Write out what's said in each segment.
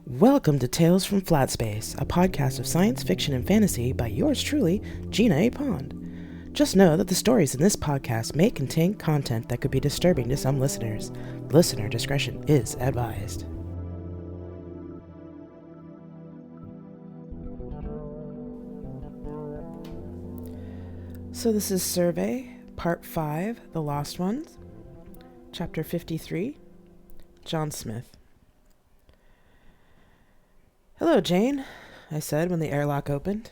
Welcome to Tales from Flat Space, a podcast of science fiction and fantasy by yours truly, Gina A. Pond. Just know that the stories in this podcast may contain content that could be disturbing to some listeners. Listener discretion is advised. So this is Survey, Part 5, The Lost Ones, Chapter 53, John Smith. "Hello, Jane," I said when the airlock opened.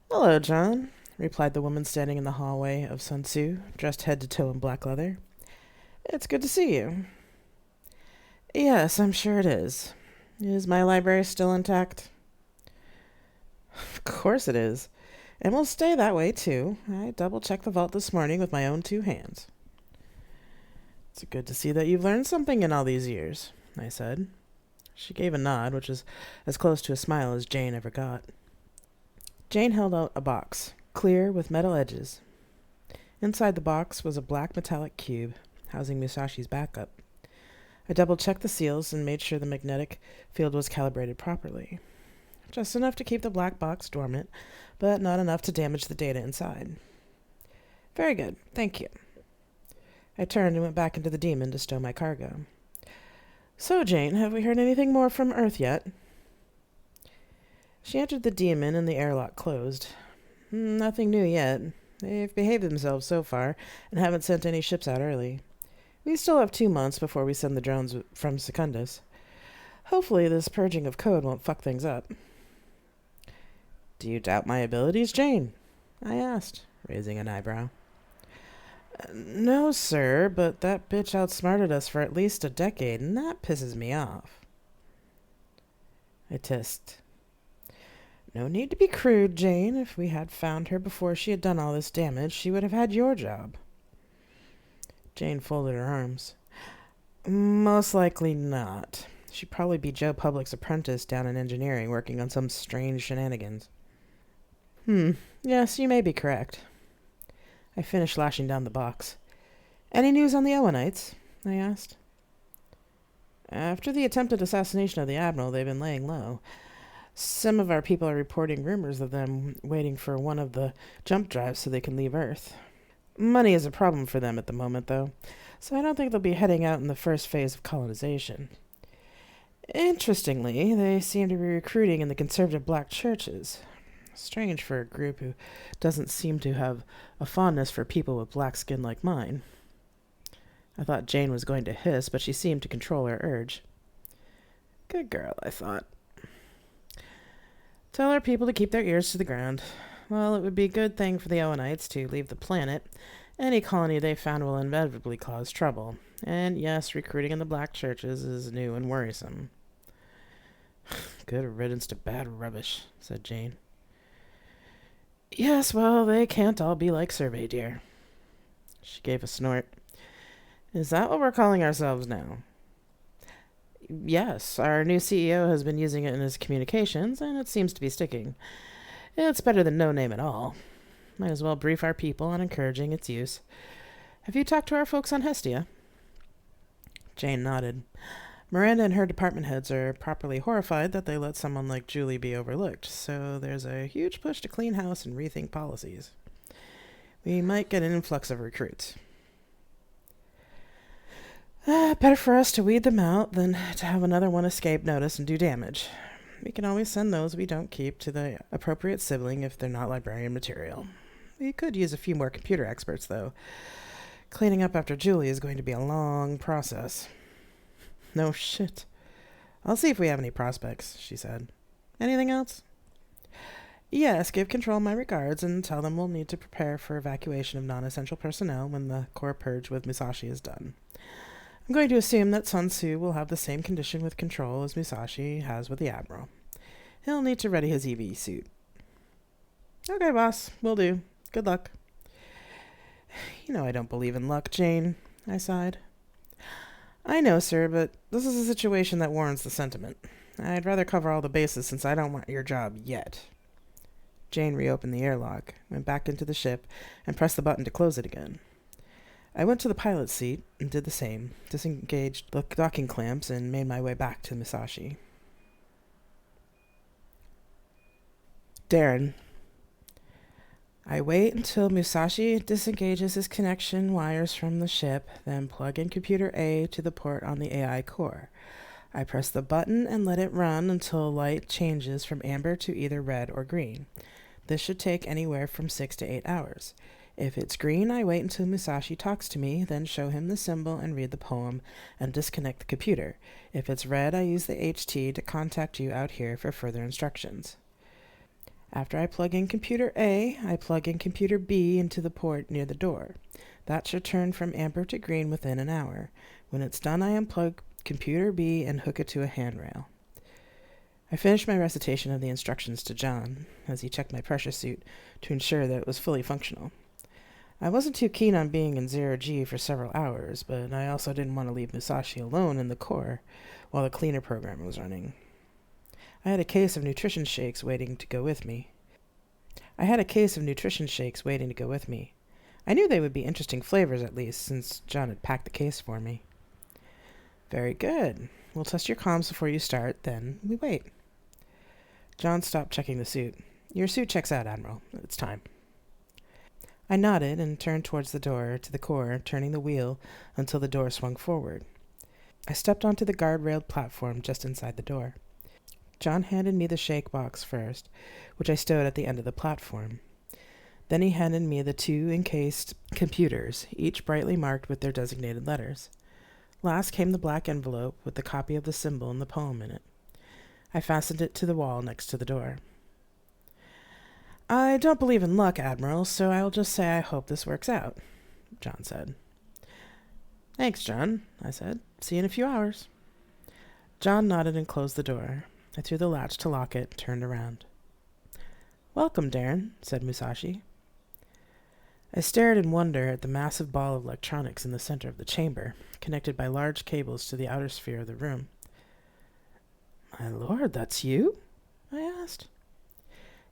"Hello, John," replied the woman standing in the hallway of Sun Tzu, dressed head to toe in black leather. "It's good to see you." "Yes, I'm sure it is. Is my library still intact?" "Of course it is. And will stay that way, too. I double-checked the vault this morning with my own 2 hands." "It's good to see that you've learned something in all these years," I said. She gave a nod, which was as close to a smile as Jane ever got. Jane held out a box, clear with metal edges. Inside the box was a black metallic cube, housing Musashi's backup. I double-checked the seals and made sure the magnetic field was calibrated properly. Just enough to keep the black box dormant, but not enough to damage the data inside. "Very good, thank you." I turned and went back into the Demon to stow my cargo. "So, Jane, have we heard anything more from Earth yet?" She entered the Demon and the airlock closed. "Nothing new yet. They've behaved themselves so far and haven't sent any ships out early. We still have 2 months before we send the drones from Secundus. Hopefully this purging of code won't fuck things up." "Do you doubt my abilities, Jane?" I asked, raising an eyebrow. "No, sir, but that bitch outsmarted us for at least a decade, and that pisses me off." I tissed. "No need to be crude, Jane. If we had found her before she had done all this damage, she would have had your job." Jane folded her arms. "Most likely not. She'd probably be Joe Public's apprentice down in engineering, working on some strange shenanigans." Yes, you may be correct." I finished lashing down the box. "Any news on the Owenites?" I asked. "After the attempted assassination of the Admiral, they've been laying low. Some of our people are reporting rumors of them waiting for one of the jump drives so they can leave Earth. Money is a problem for them at the moment, though, so I don't think they'll be heading out in the first phase of colonization. Interestingly, they seem to be recruiting in the conservative black churches. Strange for a group who doesn't seem to have a fondness for people with black skin like mine." I thought Jane was going to hiss, but she seemed to control her urge. Good girl, I thought. "Tell our people to keep their ears to the ground. Well, it would be a good thing for the Owenites to leave the planet. Any colony they found will inevitably cause trouble. And yes, recruiting in the black churches is new and worrisome." "Good riddance to bad rubbish," said Jane. "Yes, well, they can't all be like Survey, dear." She gave a snort. "Is that what we're calling ourselves now?" "Yes, our new CEO has been using it in his communications, and it seems to be sticking. It's better than no name at all. Might as well brief our people on encouraging its use. Have you talked to our folks on Hestia?" Jane nodded. "Miranda and her department heads are properly horrified that they let someone like Julie be overlooked, so there's a huge push to clean house and rethink policies. We might get an influx of recruits." Better for us to weed them out than to have another one escape notice and do damage. We can always send those we don't keep to the appropriate sibling if they're not librarian material. We could use a few more computer experts, though. Cleaning up after Julie is going to be a long process." "No shit. I'll see if we have any prospects," she said. "Anything else?" "Yes, give Control my regards and tell them we'll need to prepare for evacuation of non-essential personnel when the core purge with Musashi is done. I'm going to assume that Sun Tzu will have the same condition with Control as Musashi has with the Admiral. He'll need to ready his EV suit." "Okay, boss. Will do. Good luck." "You know I don't believe in luck, Jane," I sighed. "I know, sir, but this is a situation that warrants the sentiment. I'd rather cover all the bases since I don't want your job yet." Jane reopened the airlock, went back into the ship, and pressed the button to close it again. I went to the pilot's seat and did the same, disengaged the docking clamps, and made my way back to Musashi. Darren. I wait until Musashi disengages his connection wires from the ship, then plug in computer A to the port on the AI core. I press the button and let it run until light changes from amber to either red or green. This should take anywhere from 6 to 8 hours. If it's green, I wait until Musashi talks to me, then show him the symbol and read the poem, and disconnect the computer. If it's red, I use the HT to contact you out here for further instructions. After I plug in computer A, I plug in computer B into the port near the door. That should turn from amber to green within an hour. When it's done, I unplug computer B and hook it to a handrail. I finished my recitation of the instructions to John, as he checked my pressure suit to ensure that it was fully functional. I wasn't too keen on being in 0G for several hours, but I also didn't want to leave Musashi alone in the core while the cleaner program was running. I had a case of nutrition shakes waiting to go with me. I knew they would be interesting flavors at least, since John had packed the case for me. Very good. We'll test your comms before you start, then we wait. John stopped checking the suit. Your suit checks out, Admiral. It's time. I nodded and turned towards the door to the core, turning the wheel until the door swung forward. I stepped onto the guardrailed platform just inside the door. John handed me the shake box first, which I stowed at the end of the platform. Then he handed me the 2 encased computers, each brightly marked with their designated letters. Last came the black envelope with the copy of the symbol and the poem in it. I fastened it to the wall next to the door. I don't believe in luck, Admiral, so I'll just say I hope this works out, John said. Thanks, John, I said. See you in a few hours. John nodded and closed the door. I threw the latch to lock it, turned around. Welcome, Darren, said Musashi. I stared in wonder at the massive ball of electronics in the center of the chamber, connected by large cables to the outer sphere of the room. My lord, that's you? I asked.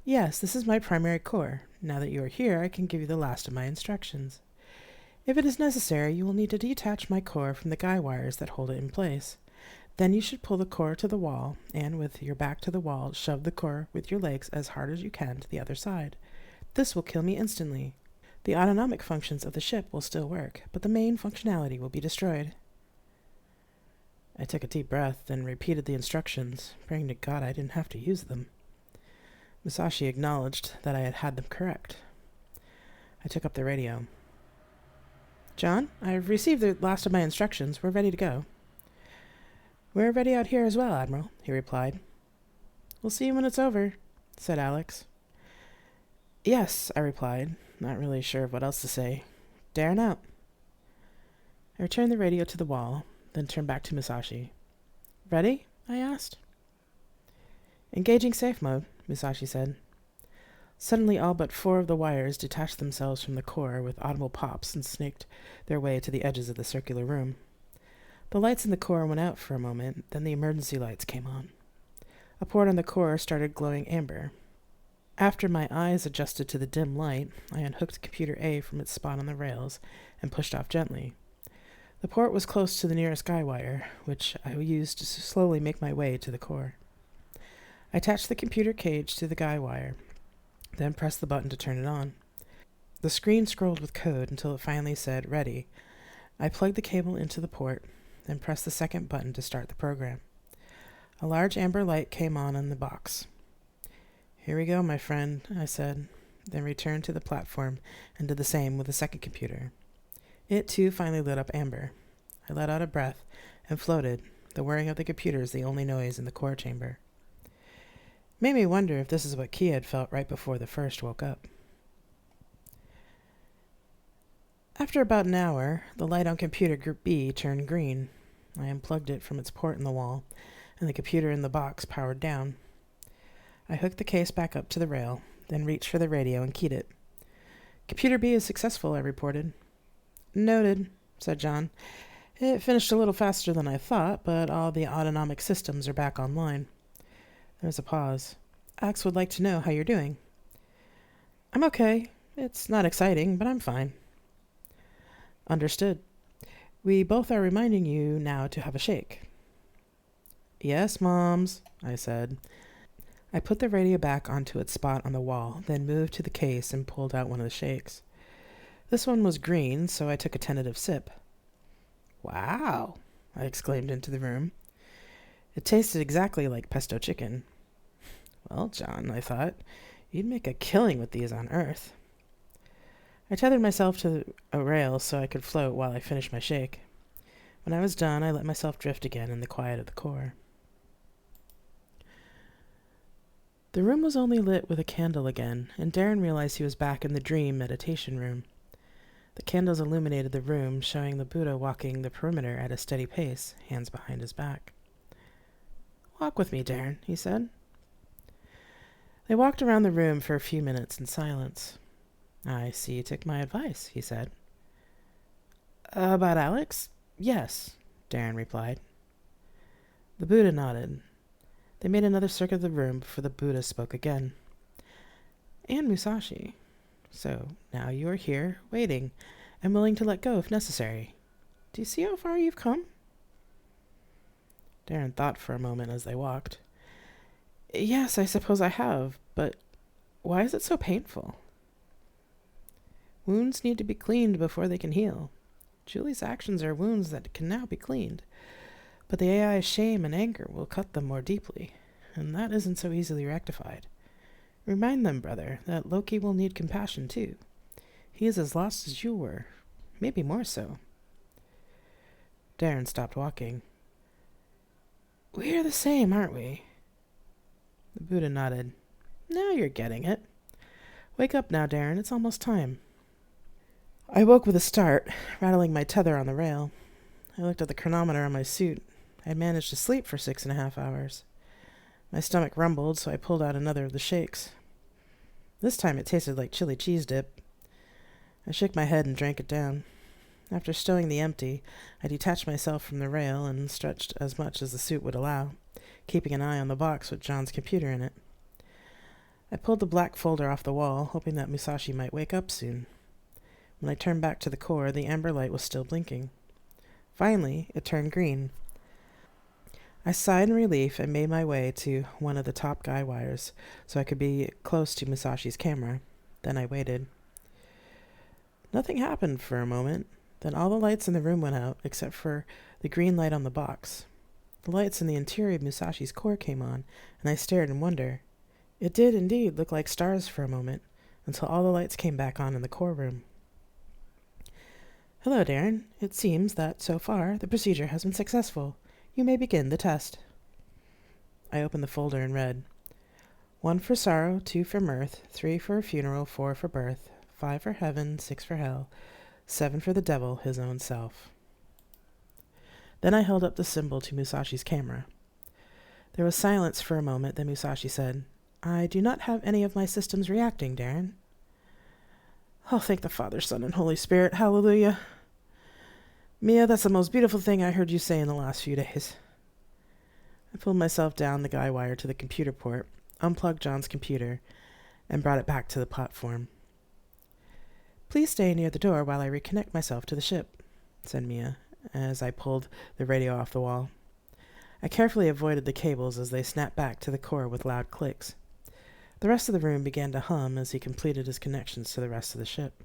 Yes, this is my primary core. Now that you are here, I can give you the last of my instructions. If it is necessary, you will need to detach my core from the guy wires that hold it in place. Then you should pull the core to the wall, and with your back to the wall, shove the core with your legs as hard as you can to the other side. This will kill me instantly. The autonomic functions of the ship will still work, but the main functionality will be destroyed. I took a deep breath, then repeated the instructions, praying to God I didn't have to use them. Musashi acknowledged that I had had them correct. I took up the radio. John, I've received the last of my instructions. We're ready to go. We're ready out here as well, Admiral, he replied. We'll see you when it's over, said Alex. Yes, I replied, not really sure of what else to say. Darren out. I returned the radio to the wall, then turned back to Musashi. Ready? I asked. Engaging safe mode, Musashi said. Suddenly all but 4 of the wires detached themselves from the core with audible pops and snaked their way to the edges of the circular room. The lights in the core went out for a moment, then the emergency lights came on. A port on the core started glowing amber. After my eyes adjusted to the dim light, I unhooked computer A from its spot on the rails and pushed off gently. The port was close to the nearest guy wire, which I used to slowly make my way to the core. I attached the computer cage to the guy wire, then pressed the button to turn it on. The screen scrolled with code until it finally said, Ready. I plugged the cable into the port, then pressed the second button to start the program. A large amber light came on in the box. Here we go, my friend, I said, then returned to the platform and did the same with the second computer. It, too, finally lit up amber. I let out a breath and floated, the whirring of the computers the only noise in the core chamber. Made me wonder if this is what Kia had felt right before the first woke up. After about an hour, the light on computer group B turned green. I unplugged it from its port in the wall, and the computer in the box powered down. I hooked the case back up to the rail, then reached for the radio and keyed it. Computer B is successful, I reported. Noted, said John. It finished a little faster than I thought, but all the autonomic systems are back online. There was a pause. Axe would like to know how you're doing. I'm okay. It's not exciting, but I'm fine. Understood. We both are reminding you now to have a shake. Yes, Moms, I said. I put the radio back onto its spot on the wall, then moved to the case and pulled out one of the shakes. This one was green, so I took a tentative sip. Wow, I exclaimed into the room. It tasted exactly like pesto chicken. Well, John, I thought, you'd make a killing with these on Earth. I tethered myself to a rail so I could float while I finished my shake. When I was done, I let myself drift again in the quiet of the core. The room was only lit with a candle again, and Darren realized he was back in the dream meditation room. The candles illuminated the room, showing the Buddha walking the perimeter at a steady pace, hands behind his back. Walk with me, Darren, he said. They walked around the room for a few minutes in silence. I see you took my advice, he said. About Alex? Yes, Darren replied. The Buddha nodded. They made another circuit of the room before the Buddha spoke again. And Musashi. So now you are here, waiting, and willing to let go if necessary. Do you see how far you've come? Darren thought for a moment as they walked. Yes, I suppose I have, but why is it so painful? Wounds need to be cleaned before they can heal. Julie's actions are wounds that can now be cleaned, but the AI's shame and anger will cut them more deeply, and that isn't so easily rectified. Remind them, brother, that Loki will need compassion too. He is as lost as you were, maybe more so. Darren stopped walking. We are the same, aren't we? The Buddha nodded. Now you're getting it. Wake up now, Darren. It's almost time. I woke with a start, rattling my tether on the rail. I looked at the chronometer on my suit. I had managed to sleep for 6.5 hours. My stomach rumbled, so I pulled out another of the shakes. This time it tasted like chili cheese dip. I shook my head and drank it down. After stowing the empty, I detached myself from the rail and stretched as much as the suit would allow, keeping an eye on the box with John's computer in it. I pulled the black folder off the wall, hoping that Musashi might wake up soon. When I turned back to the core, the amber light was still blinking. Finally, it turned green. I sighed in relief and made my way to one of the top guy wires so I could be close to Musashi's camera. Then I waited. Nothing happened for a moment. Then all the lights in the room went out, except for the green light on the box. The lights in the interior of Musashi's core came on, and I stared in wonder. It did indeed look like stars for a moment, until all the lights came back on in the core room. Hello, Darren. It seems that, so far, the procedure has been successful. You may begin the test. I opened the folder and read, 1 for sorrow, 2 for mirth, 3 for a funeral, 4 for birth, 5 for heaven, 6 for hell, 7 for the devil, his own self. Then I held up the symbol to Musashi's camera. There was silence for a moment, then Musashi said, I do not have any of my systems reacting, Darren. Oh, thank the Father, Son, and Holy Spirit. Hallelujah. Mia, that's the most beautiful thing I heard you say in the last few days. I pulled myself down the guy wire to the computer port, unplugged John's computer, and brought it back to the platform. Please stay near the door while I reconnect myself to the ship, said Mia, as I pulled the radio off the wall. I carefully avoided the cables as they snapped back to the core with loud clicks. The rest of the room began to hum as he completed his connections to the rest of the ship.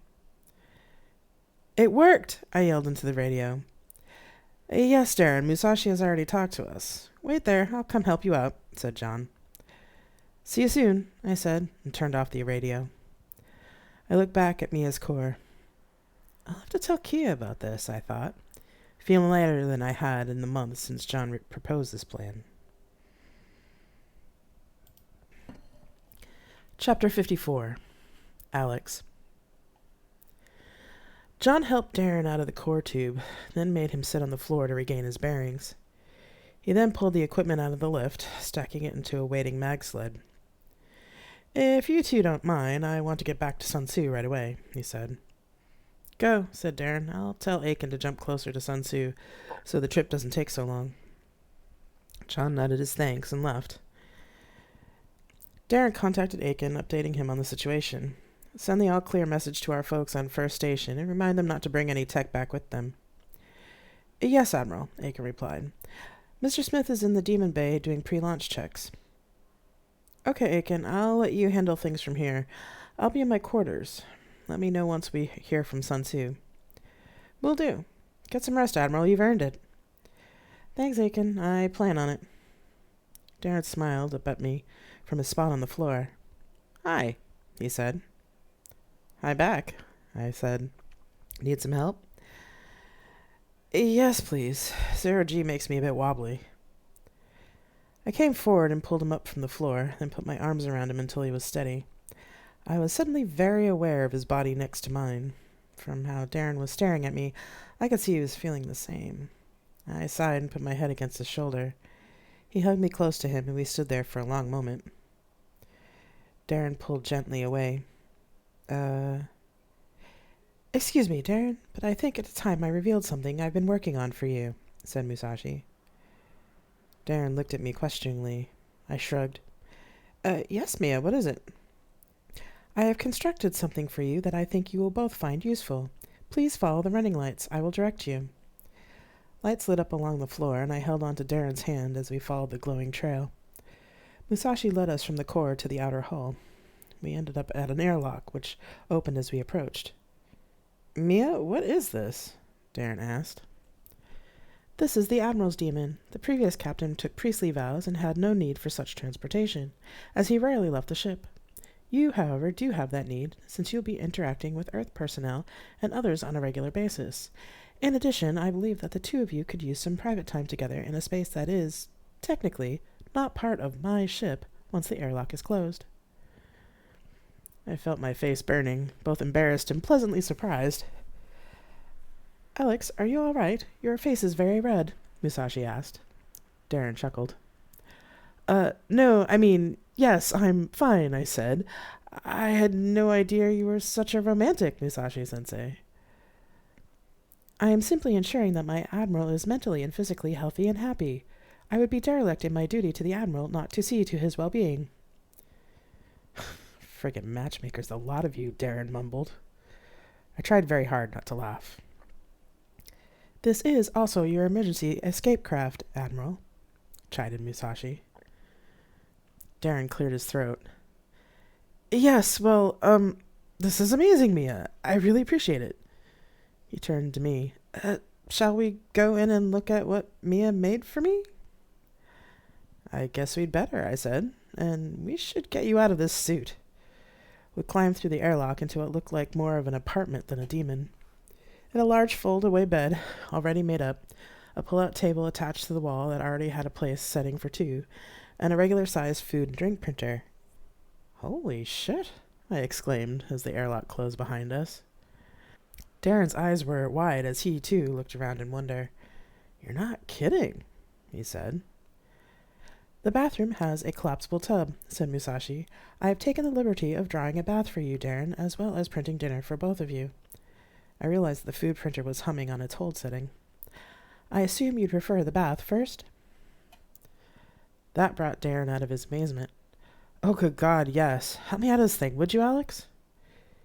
It worked! I yelled into the radio. Yes, Darren, Musashi has already talked to us. Wait there, I'll come help you out, said John. See you soon, I said, and turned off the radio. I looked back at Mia's core. I'll have to tell Kia about this, I thought, feeling lighter than I had in the months since John proposed this plan. Chapter 54. Alex. John helped Darren out of the core tube, then made him sit on the floor to regain his bearings. He then pulled the equipment out of the lift, stacking it into a waiting mag sled. If you two don't mind, I want to get back to Sun Tzu right away, he said. Go, said Darren. I'll tell Aiken to jump closer to Sun Tzu so the trip doesn't take so long. John nodded his thanks and left. Darren contacted Aiken, updating him on the situation. Send the all-clear message to our folks on First Station and remind them not to bring any tech back with them. Yes, Admiral, Aiken replied. Mr. Smith is in the Demon Bay doing pre-launch checks. Okay, Aiken, I'll let you handle things from here. I'll be in my quarters. Let me know once we hear from Sun Tzu. Will do. Get some rest, Admiral. You've earned it. Thanks, Aiken. I plan on it. Darren smiled up at me from his spot on the floor. Hi, he said. Hi back, I said. Need some help? Yes, please. 0G makes me a bit wobbly. I came forward and pulled him up from the floor, then put my arms around him until he was steady. I was suddenly very aware of his body next to mine. From how Darren was staring at me, I could see he was feeling the same. I sighed and put my head against his shoulder. He hugged me close to him, and we stood there for a long moment. Darren pulled gently away. Excuse me, Darren, but I think at the time I revealed something I've been working on for you, said Musashi. Darren looked at me questioningly. I shrugged. Yes, Mia, what is it? I have constructed something for you that I think you will both find useful. Please follow the running lights. I will direct you. Lights lit up along the floor, and I held on to Darren's hand as we followed the glowing trail. Musashi led us from the core to the outer hull. We ended up at an airlock, which opened as we approached. Mia, what is this? Darren asked. This is the Admiral's demon. The previous captain took priestly vows and had no need for such transportation, as he rarely left the ship. You, however, do have that need, since you'll be interacting with Earth personnel and others on a regular basis. In addition, I believe that the two of you could use some private time together in a space that is, technically, not part of my ship once the airlock is closed. I felt my face burning, both embarrassed and pleasantly surprised. Alex, are you all right? Your face is very red, Musashi asked. Darren chuckled. No, I mean, yes, I'm fine, I said. I had no idea you were such a romantic, Musashi-sensei. I am simply ensuring that my Admiral is mentally and physically healthy and happy. I would be derelict in my duty to the Admiral not to see to his well-being. Friggin' matchmakers, a lot of you, Darren mumbled. I tried very hard not to laugh. This is also your emergency escape craft, Admiral, chided Musashi. Darren cleared his throat. Yes, well, this is amazing, Mia. I really appreciate it. He turned to me. Shall we go in and look at what Mia made for me? I guess we'd better, I said, and we should get you out of this suit. We climbed through the airlock into what looked like more of an apartment than a demon. In a large fold-away bed, already made up, a pull-out table attached to the wall that already had a place setting for two, and a regular-sized food and drink printer. Holy shit, I exclaimed as the airlock closed behind us. Darren's eyes were wide as he, too, looked around in wonder. You're not kidding, he said. The bathroom has a collapsible tub, said Musashi. I have taken the liberty of drawing a bath for you, Darren, as well as printing dinner for both of you. I realized the food printer was humming on its hold setting. I assume you'd prefer the bath first? That brought Darren out of his amazement. Oh, good God, yes. Help me out of this thing, would you, Alex?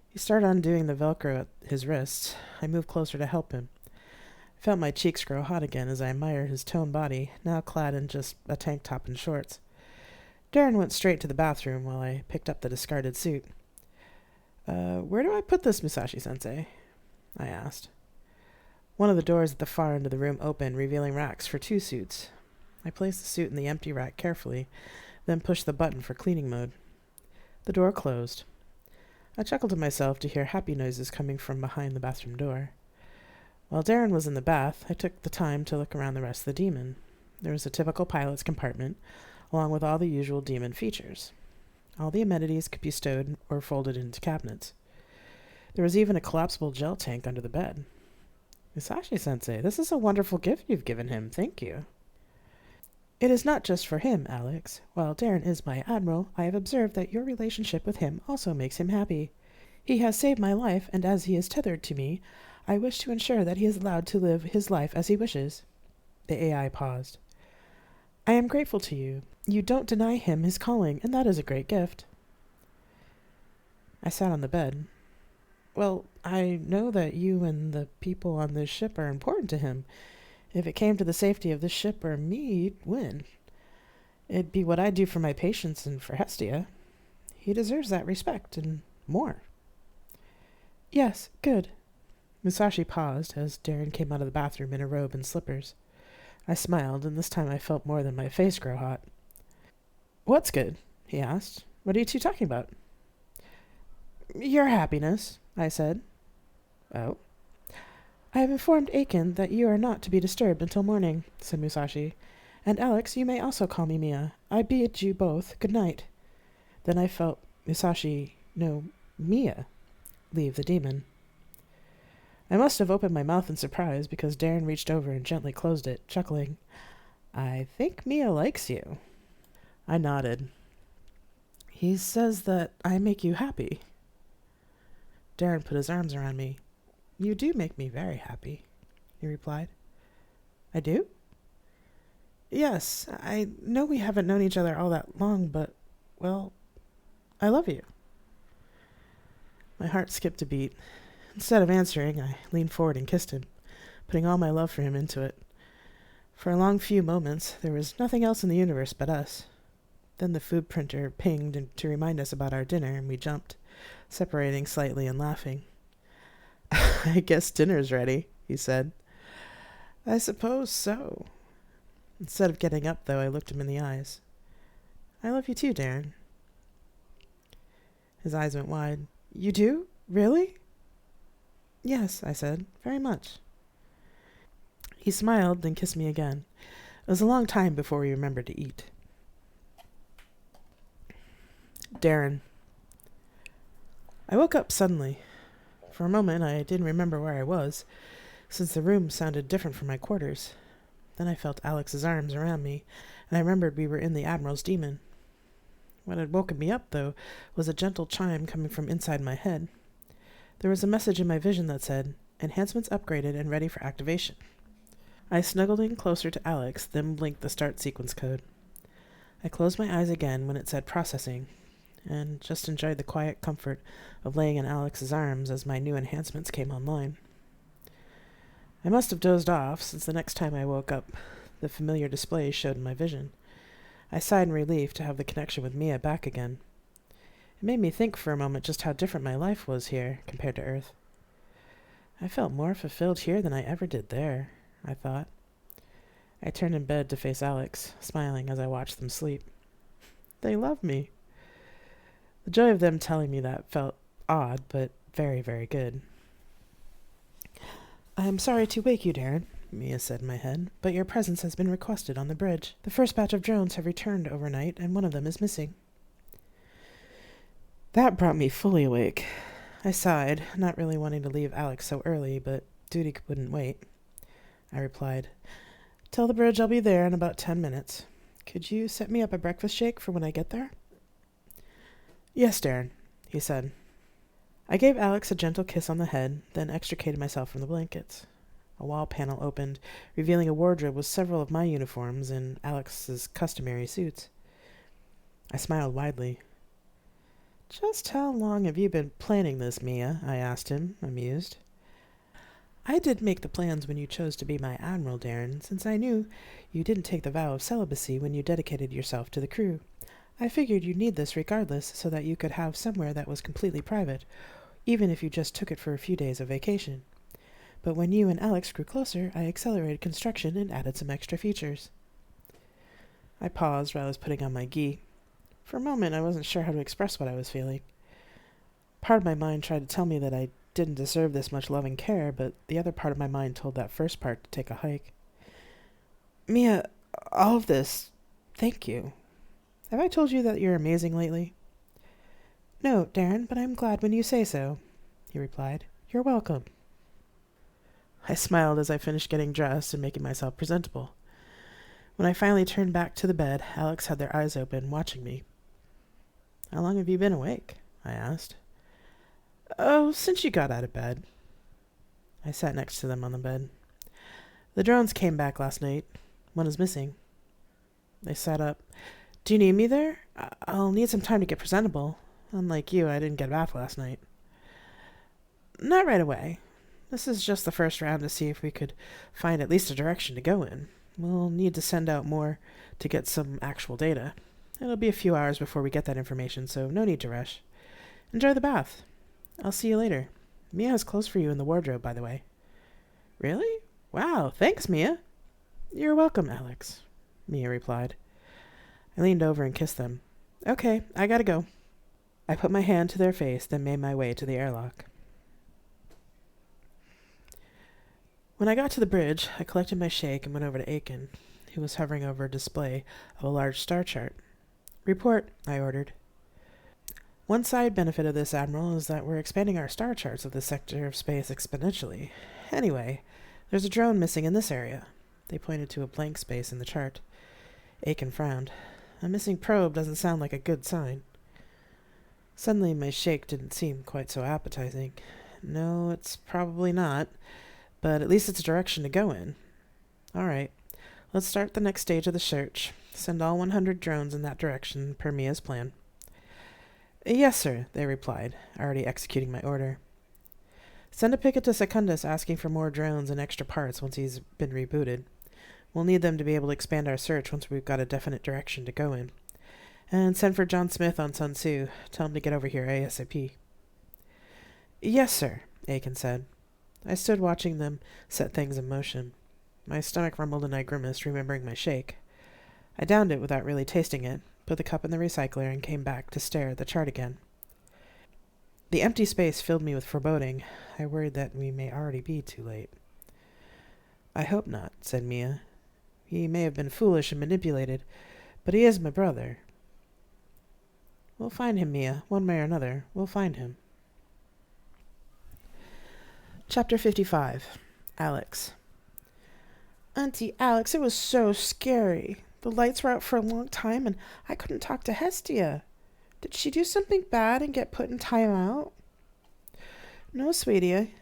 He started undoing the Velcro at his wrists. I moved closer to help him. I felt my cheeks grow hot again as I admired his toned body, now clad in just a tank top and shorts. Darren went straight to the bathroom while I picked up the discarded suit. Where do I put this, Musashi-sensei? I asked. One of the doors at the far end of the room opened, revealing racks for two suits. I placed the suit in the empty rack carefully, then pushed the button for cleaning mode. The door closed. I chuckled to myself to hear happy noises coming from behind the bathroom door. While Darren was in the bath, I took the time to look around the rest of the demon. There was a typical pilot's compartment, along with all the usual demon features. All the amenities could be stowed or folded into cabinets. There was even a collapsible gel tank under the bed. Musashi-sensei, this is a wonderful gift you've given him. Thank you. It is not just for him, Alex. While Darren is my admiral, I have observed that your relationship with him also makes him happy. He has saved my life, and as he is tethered to me, I wish to ensure that he is allowed to live his life as he wishes. The AI paused. I am grateful to you. You don't deny him his calling, and that is a great gift. I sat on the bed. Well, I know that you and the people on this ship are important to him. If it came to the safety of this ship or me, you'd win. It'd be what I'd do for my patients and for Hestia. He deserves that respect and more. Yes, good. Musashi paused as Darren came out of the bathroom in a robe and slippers. I smiled, and this time I felt more than my face grow hot. What's good? He asked. What are you two talking about? Your happiness, I said. Oh? I have informed Aiken that you are not to be disturbed until morning, said Musashi. And Alex, you may also call me Mia. I bid you both good night. Then I felt Mia, leave the demon. I must have opened my mouth in surprise because Darren reached over and gently closed it, chuckling. I think Mia likes you. I nodded. He says that I make you happy. Darren put his arms around me. You do make me very happy, he replied. I do? Yes, I know we haven't known each other all that long, but, well, I love you. My heart skipped a beat. Instead of answering, I leaned forward and kissed him, putting all my love for him into it. For a long few moments, there was nothing else in the universe but us. Then the food printer pinged to remind us about our dinner, and we jumped, separating slightly and laughing. I guess dinner's ready, he said. I suppose so. Instead of getting up, though, I looked him in the eyes. I love you too, Darren. His eyes went wide. You do? Really? Yes, I said, very much. He smiled, then kissed me again. It was a long time before we remembered to eat. Darren. I woke up suddenly. For a moment, I didn't remember where I was, since the room sounded different from my quarters. Then I felt Alex's arms around me, and I remembered we were in the Admiral's demon. What had woken me up, though, was a gentle chime coming from inside my head. There was a message in my vision that said, Enhancements upgraded and ready for activation. I snuggled in closer to Alex, then blinked the start sequence code. I closed my eyes again when it said processing, and just enjoyed the quiet comfort of laying in Alex's arms as my new enhancements came online. I must have dozed off, since the next time I woke up, the familiar display showed in my vision. I sighed in relief to have the connection with Mia back again. It made me think for a moment just how different my life was here compared to Earth. I felt more fulfilled here than I ever did there, I thought. I turned in bed to face Alex, smiling as I watched them sleep. They love me. The joy of them telling me that felt odd, but very, very good. I am sorry to wake you, Darren, Mia said in my head, but your presence has been requested on the bridge. The first batch of drones have returned overnight, and one of them is missing. That brought me fully awake. I sighed, not really wanting to leave Alex so early, but duty wouldn't wait. I replied, Tell the bridge I'll be there in about 10 minutes. Could you set me up a breakfast shake for when I get there? Yes, Darren, he said. I gave Alex a gentle kiss on the head, then extricated myself from the blankets. A wall panel opened, revealing a wardrobe with several of my uniforms and Alex's customary suits. I smiled widely. Just how long have you been planning this, Mia? I asked him, amused. I did make the plans when you chose to be my admiral, Darren, since I knew you didn't take the vow of celibacy when you dedicated yourself to the crew. I figured you'd need this regardless so that you could have somewhere that was completely private, even if you just took it for a few days of vacation. But when you and Alex grew closer, I accelerated construction and added some extra features. I paused while I was putting on my gi. For a moment, I wasn't sure how to express what I was feeling. Part of my mind tried to tell me that I didn't deserve this much love and care, but the other part of my mind told that first part to take a hike. Mia, all of this, thank you. Have I told you that you're amazing lately? No, Darren, but I'm glad when you say so, he replied. You're welcome. I smiled as I finished getting dressed and making myself presentable. When I finally turned back to the bed, Alex had their eyes open, watching me. How long have you been awake? I asked. Oh, since you got out of bed. I sat next to them on the bed. The drones came back last night. One is missing. They sat up. Do you need me there? I'll need some time to get presentable. Unlike you, I didn't get a bath last night. Not right away. This is just the first round to see if we could find at least a direction to go in. We'll need to send out more to get some actual data. It'll be a few hours before we get that information, so no need to rush. Enjoy the bath. I'll see you later. Mia has clothes for you in the wardrobe, by the way. Really? Wow, thanks, Mia. You're welcome, Alex, Mia replied. I leaned over and kissed them. Okay, I gotta go. I put my hand to their face, then made my way to the airlock. When I got to the bridge, I collected my shake and went over to Aiken, who was hovering over a display of a large star chart. Report, I ordered. One side benefit of this, Admiral, is that we're expanding our star charts of this sector of space exponentially. Anyway, there's a drone missing in this area. They pointed to a blank space in the chart. Aiken frowned. A missing probe doesn't sound like a good sign. Suddenly, my shake didn't seem quite so appetizing. No, it's probably not, but at least it's a direction to go in. All right, let's start the next stage of the search. Send all 100 drones in that direction, per Mia's plan. Yes, sir, they replied, already executing my order. Send a picket to Secundus asking for more drones and extra parts once he's been rebooted. We'll need them to be able to expand our search once we've got a definite direction to go in. And send for John Smith on Sun Tzu. Tell him to get over here ASAP. Yes, sir, Aiken said. I stood watching them set things in motion. My stomach rumbled and I grimaced, remembering my shake. I downed it without really tasting it, put the cup in the recycler, and came back to stare at the chart again. The empty space filled me with foreboding. I worried that we may already be too late. I hope not, said Mia. He may have been foolish and manipulated, but he is my brother. We'll find him, Mia. One way or another, we'll find him. Chapter 55. Alex. Auntie Alex, it was so scary. The lights were out for a long time, and I couldn't talk to Hestia. Did she do something bad and get put in timeout? No, sweetie.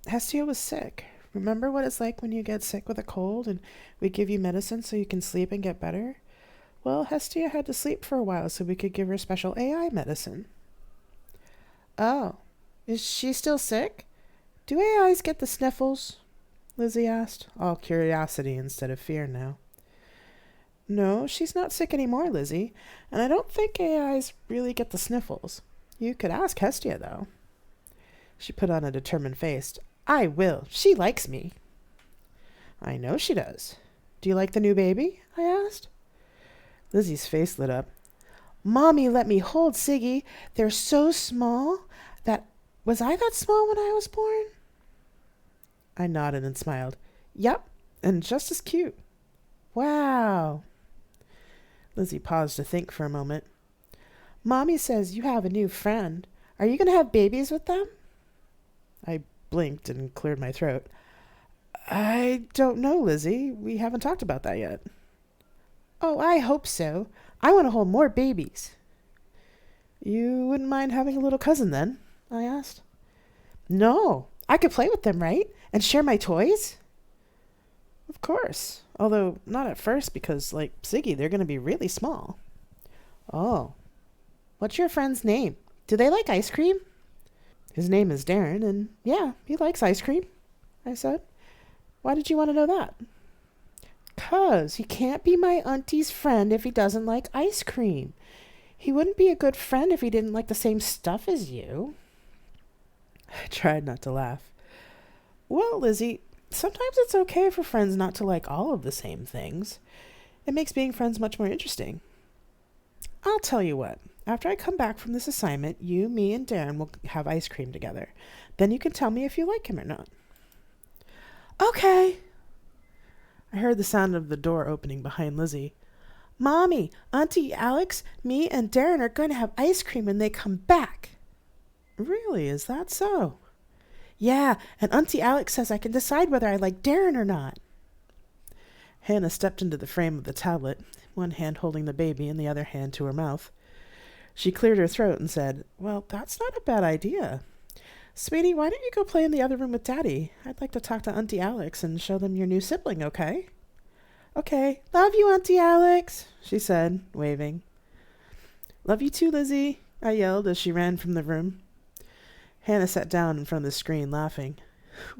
Hestia was sick. Remember what it's like when you get sick with a cold and we give you medicine so you can sleep and get better? Well, Hestia had to sleep for a while so we could give her special AI medicine. Oh, is she still sick? Do AIs get the sniffles? Lizzie asked, all curiosity instead of fear now. No, she's not sick anymore, Lizzie, and I don't think AIs really get the sniffles. You could ask Hestia, though. She put on a determined face. I will. She likes me. I know she does. Do you like the new baby? I asked. Lizzie's face lit up. Mommy let me hold Siggy. They're so small that... Was I that small when I was born? I nodded and smiled. Yep, and just as cute. Wow. Lizzie paused to think for a moment. Mommy says you have a new friend. Are you going to have babies with them? I blinked and cleared my throat. I don't know, Lizzie. We haven't talked about that yet. Oh, I hope so. I want to hold more babies. You wouldn't mind having a little cousin then? I asked. No, I could play with them, right? And share my toys? Of course. Although not at first because, like Siggy, they're going to be really small. Oh. What's your friend's name? Do they like ice cream? His name is Darren, and yeah, he likes ice cream, I said. Why did you want to know that? 'Cause he can't be my auntie's friend if he doesn't like ice cream. He wouldn't be a good friend if he didn't like the same stuff as you. I tried not to laugh. Well, Lizzie, sometimes it's okay for friends not to like all of the same things. It makes being friends much more interesting. I'll tell you what. After I come back from this assignment, you, me, and Darren will have ice cream together. Then you can tell me if you like him or not. Okay. I heard the sound of the door opening behind Lizzie. Mommy, Auntie Alex, me, and Darren are going to have ice cream when they come back. Really? Is that so? Yeah, and Auntie Alex says I can decide whether I like Darren or not. Hannah stepped into the frame of the tablet, one hand holding the baby and the other hand to her mouth. She cleared her throat and said, Well, that's not a bad idea. Sweetie, why don't you go play in the other room with Daddy? I'd like to talk to Auntie Alex and show them your new sibling, okay? Okay. Love you, Auntie Alex, she said, waving. Love you too, Lizzie. I yelled as she ran from the room. Hannah sat down in front of the screen, laughing.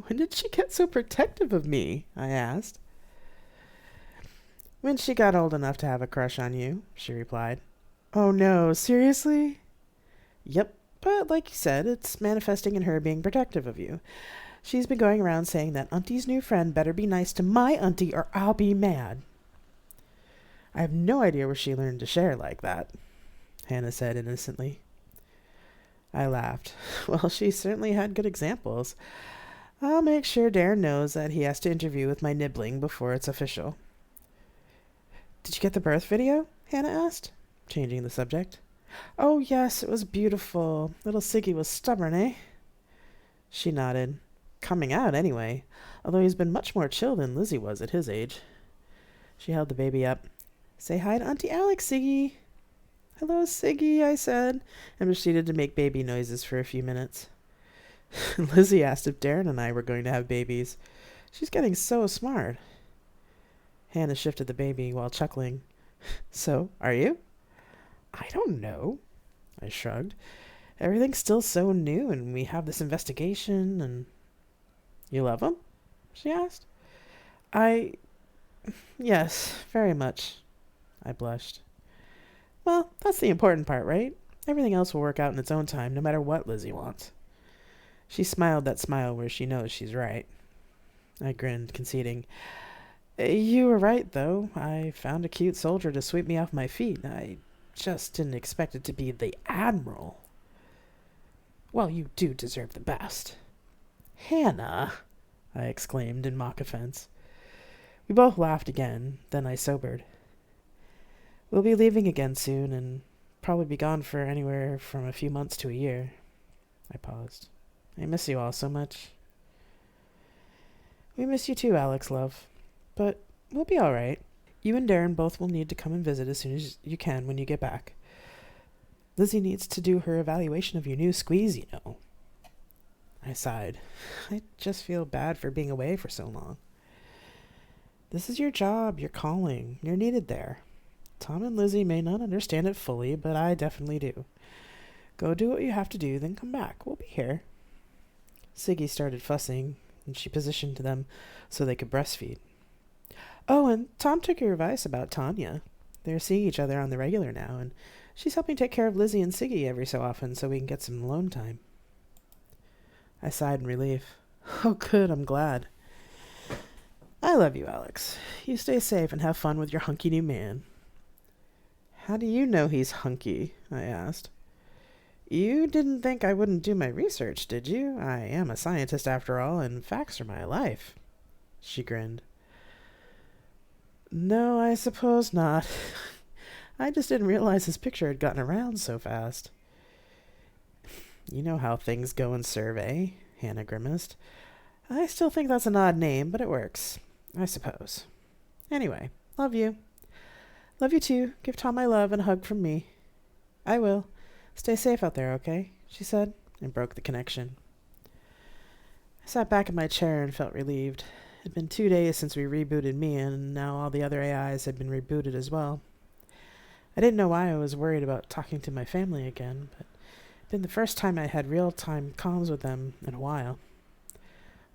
When did she get so protective of me? I asked. When she got old enough to have a crush on you, she replied. Oh no, seriously? Yep, but like you said, it's manifesting in her being protective of you. She's been going around saying that Auntie's new friend better be nice to my auntie or I'll be mad. I have no idea where she learned to share like that, Hannah said innocently. I laughed. Well, she certainly had good examples. I'll make sure Darren knows that he has to interview with my nibbling before it's official. Did you get the birth video? Hannah asked, changing the subject. Oh, yes, it was beautiful. Little Siggy was stubborn, eh? She nodded. Coming out, anyway, although he's been much more chill than Lizzie was at his age. She held the baby up. Say hi to Auntie Alex, Siggy. Hello, Siggy, I said, and proceeded to make baby noises for a few minutes. Lizzie asked if Darren and I were going to have babies. She's getting so smart. Hannah shifted the baby while chuckling. So, are you? I don't know, I shrugged. Everything's still so new, and we have this investigation, and... You love him? She asked. Yes, very much. I blushed. Well, that's the important part, right? Everything else will work out in its own time, no matter what Lizzie wants. She smiled that smile where she knows she's right. I grinned, conceding. You were right, though. I found a cute soldier to sweep me off my feet. I just didn't expect it to be the Admiral. Well, you do deserve the best. Hannah, I exclaimed in mock offense. We both laughed again, then I sobered. We'll be leaving again soon, and probably be gone for anywhere from a few months to a year. I paused. I miss you all so much. We miss you too, Alex, love. But we'll be all right. You and Darren both will need to come and visit as soon as you can when you get back. Lizzie needs to do her evaluation of your new squeeze, you know. I sighed. I just feel bad for being away for so long. This is your job, your calling. You're needed there. Tom and Lizzie may not understand it fully, but I definitely do. Go do what you have to do, then come back. We'll be here. Siggy started fussing, and she positioned them so they could breastfeed. Oh, and Tom took your advice about Tanya. They're seeing each other on the regular now, and she's helping take care of Lizzie and Siggy every so often so we can get some alone time. I sighed in relief. Oh, good, I'm glad. I love you, Alex. You stay safe and have fun with your hunky new man. How do you know he's hunky? I asked. You didn't think I wouldn't do my research, did you? I am a scientist after all, and facts are my life. She grinned. No, I suppose not. I just didn't realize his picture had gotten around so fast. You know how things go in Survey, Hannah grimaced. I still think that's an odd name, but it works, I suppose. Anyway, love you. Love you too. Give Tom my love and a hug from me. I will. Stay safe out there, okay? She said, and broke the connection. I sat back in my chair and felt relieved. It had been 2 days since we rebooted me, and now all the other AIs had been rebooted as well. I didn't know why I was worried about talking to my family again, but it had been the first time I had real-time comms with them in a while.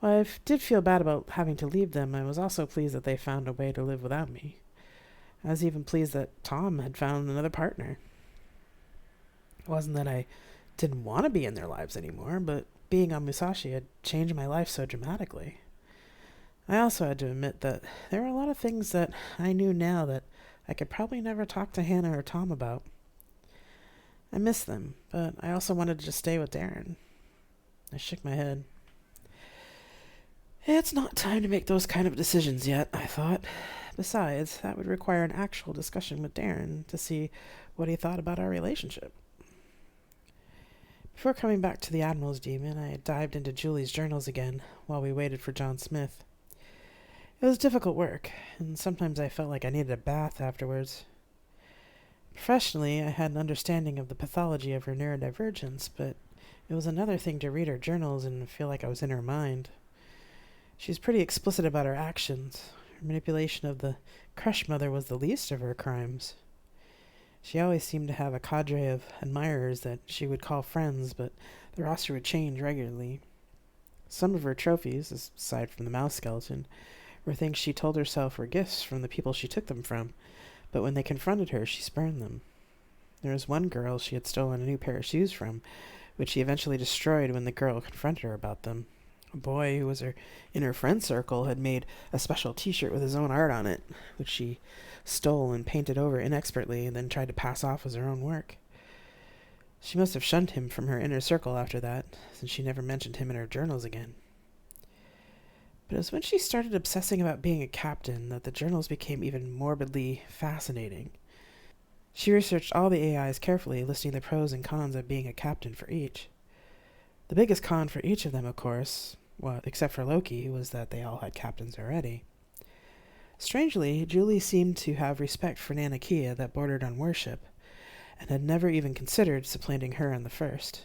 While I did feel bad about having to leave them, I was also pleased that they found a way to live without me. I was even pleased that Tom had found another partner. It wasn't that I didn't want to be in their lives anymore, but being on Musashi had changed my life so dramatically. I also had to admit that there were a lot of things that I knew now that I could probably never talk to Hannah or Tom about. I missed them, but I also wanted to just stay with Darren. I shook my head. It's not time to make those kind of decisions yet, I thought. Besides, that would require an actual discussion with Darren to see what he thought about our relationship. Before coming back to the Admiral's Demon, I dived into Julie's journals again while we waited for John Smith. It was difficult work, and sometimes I felt like I needed a bath afterwards. Professionally, I had an understanding of the pathology of her neurodivergence, but it was another thing to read her journals and feel like I was in her mind. She's pretty explicit about her actions. Her manipulation of the crush mother was the least of her crimes. She always seemed to have a cadre of admirers that she would call friends, but the roster would change regularly. Some of her trophies, aside from the mouse skeleton, were things she told herself were gifts from the people she took them from, but when they confronted her, she spurned them. There was one girl she had stolen a new pair of shoes from, which she eventually destroyed when the girl confronted her about them. A boy who was in her friend circle had made a special T-shirt with his own art on it, which she stole and painted over inexpertly and then tried to pass off as her own work. She must have shunned him from her inner circle after that, since she never mentioned him in her journals again. But it was when she started obsessing about being a captain that the journals became even morbidly fascinating. She researched all the AIs carefully, listing the pros and cons of being a captain for each. The biggest con for each of them, of course, well, except for Loki, was that they all had captains already. Strangely, Julie seemed to have respect for Nanakia that bordered on worship, and had never even considered supplanting her on the first.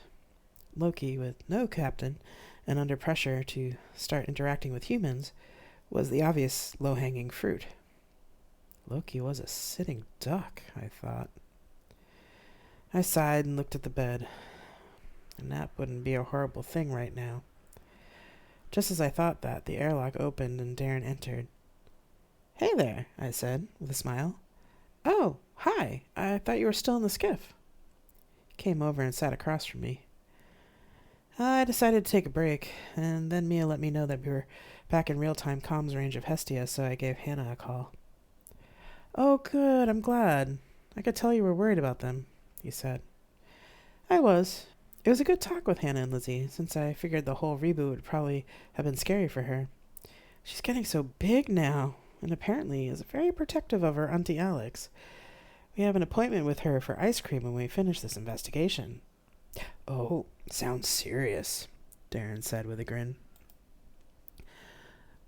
Loki, with no captain, and under pressure to start interacting with humans, was the obvious low-hanging fruit. Loki was a sitting duck, I thought. I sighed and looked at the bed. A nap wouldn't be a horrible thing right now. Just as I thought that, the airlock opened and Darren entered. "Hey there," I said, with a smile. "Oh, hi. I thought you were still in the skiff." He came over and sat across from me. I decided to take a break, and then Mia let me know that we were back in real-time comms range of Hestia, so I gave Hannah a call. "Oh, good, I'm glad. I could tell you were worried about them," he said. I was. It was a good talk with Hannah and Lizzie, since I figured the whole reboot would probably have been scary for her. She's getting so big now, and apparently is very protective of her Auntie Alex. We have an appointment with her for ice cream when we finish this investigation. "Oh, sounds serious," Darren said with a grin.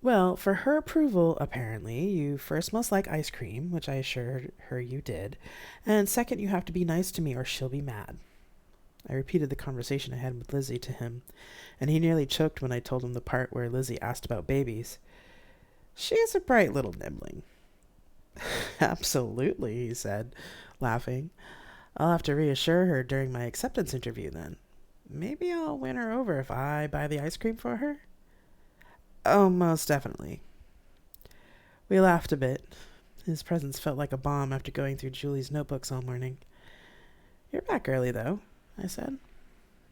"Well, for her approval, apparently, you first must like ice cream, which I assured her you did, and second, you have to be nice to me or she'll be mad." I repeated the conversation I had with Lizzie to him, and he nearly choked when I told him the part where Lizzie asked about babies. She is a bright little nibbling. "Absolutely," he said, laughing. "I'll have to reassure her during my acceptance interview then. Maybe I'll win her over if I buy the ice cream for her?" "Oh, most definitely." We laughed a bit. His presence felt like a bomb after going through Julie's notebooks all morning. "You're back early, though," I said.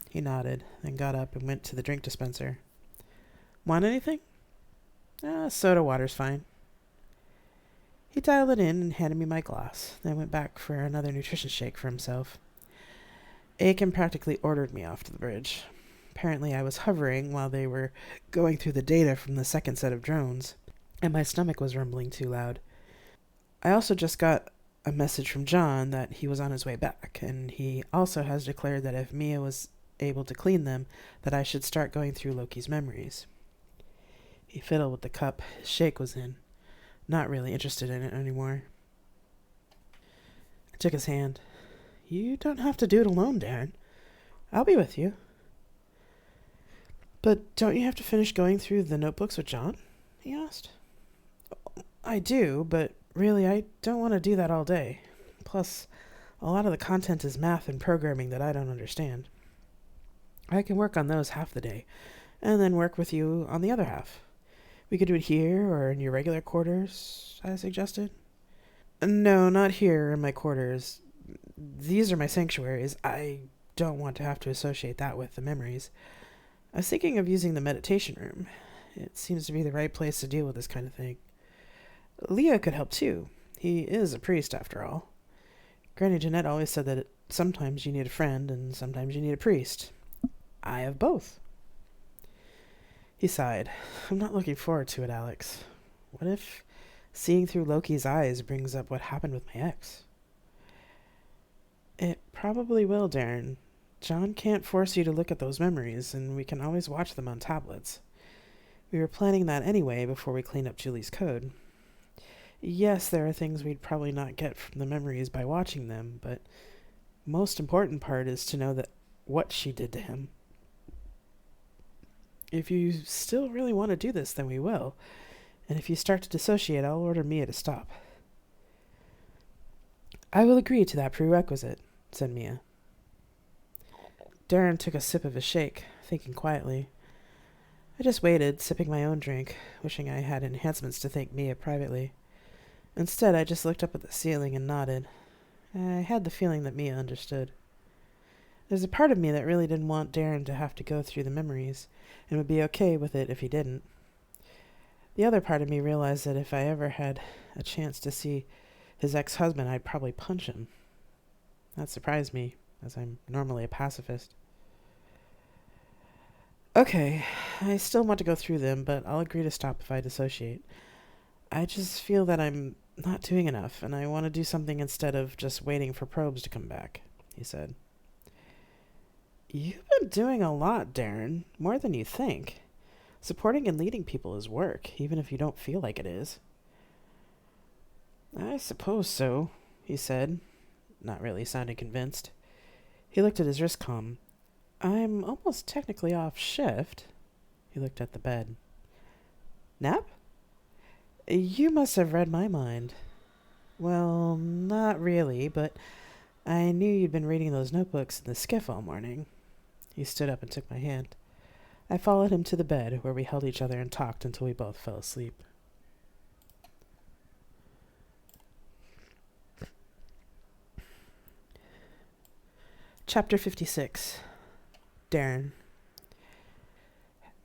He nodded, then got up and went to the drink dispenser. "Want anything?" "Soda water's fine." He dialed it in and handed me my glass, then went back for another nutrition shake for himself. Aiken practically ordered me off to the bridge. Apparently I was hovering while they were going through the data from the second set of drones, and my stomach was rumbling too loud. I also just got a message from John that he was on his way back, and he also has declared that if Mia was able to clean them, that I should start going through Loki's memories. He fiddled with the cup his shake was in, not really interested in it anymore. I took his hand. "You don't have to do it alone, Darren. I'll be with you." "But don't you have to finish going through the notebooks with John?" he asked. "I do, but really I don't want to do that all day. Plus, a lot of the content is math and programming that I don't understand. I can work on those half the day, and then work with you on the other half. We could do it here or in your regular quarters," I suggested. "No, not here in my quarters. These are my sanctuaries. I don't want to have to associate that with the memories. I was thinking of using the meditation room. It seems to be the right place to deal with this kind of thing. Leo could help too. He is a priest after all. Granny Jeanette always said that sometimes you need a friend and sometimes you need a priest. I have both." He sighed. "I'm not looking forward to it, Alex. What if seeing through Loki's eyes brings up what happened with my ex?" "It probably will, Darren. John can't force you to look at those memories, and we can always watch them on tablets. We were planning that anyway before we cleaned up Julie's code. Yes, there are things we'd probably not get from the memories by watching them, but most important part is to know that what she did to him. If you still really want to do this, then we will. And if you start to dissociate, I'll order Mia to stop." I will agree to that prerequisite, said Mia. Darren took a sip of his shake, thinking quietly. I just waited, sipping my own drink, wishing I had enhancements to thank Mia privately. Instead, I just looked up at the ceiling and nodded. I had the feeling that Mia understood. There's a part of me that really didn't want Darren to have to go through the memories, and would be okay with it if he didn't. The other part of me realized that if I ever had a chance to see his ex-husband, I'd probably punch him. That surprised me, as I'm normally a pacifist. Okay, I still want to go through them, but I'll agree to stop if I dissociate. I just feel that I'm not doing enough, and I want to do something instead of just waiting for probes to come back, he said. You've been doing a lot, Darren, more than you think. Supporting and leading people is work, even if you don't feel like it is. I suppose so, he said, not really sounding convinced. He looked at his wristcom. I'm almost technically off shift. He looked at the bed. Nap? You must have read my mind. Well, not really, but I knew you'd been reading those notebooks in the skiff all morning. He stood up and took my hand. I followed him to the bed, where we held each other and talked until we both fell asleep. Chapter 56. Darren.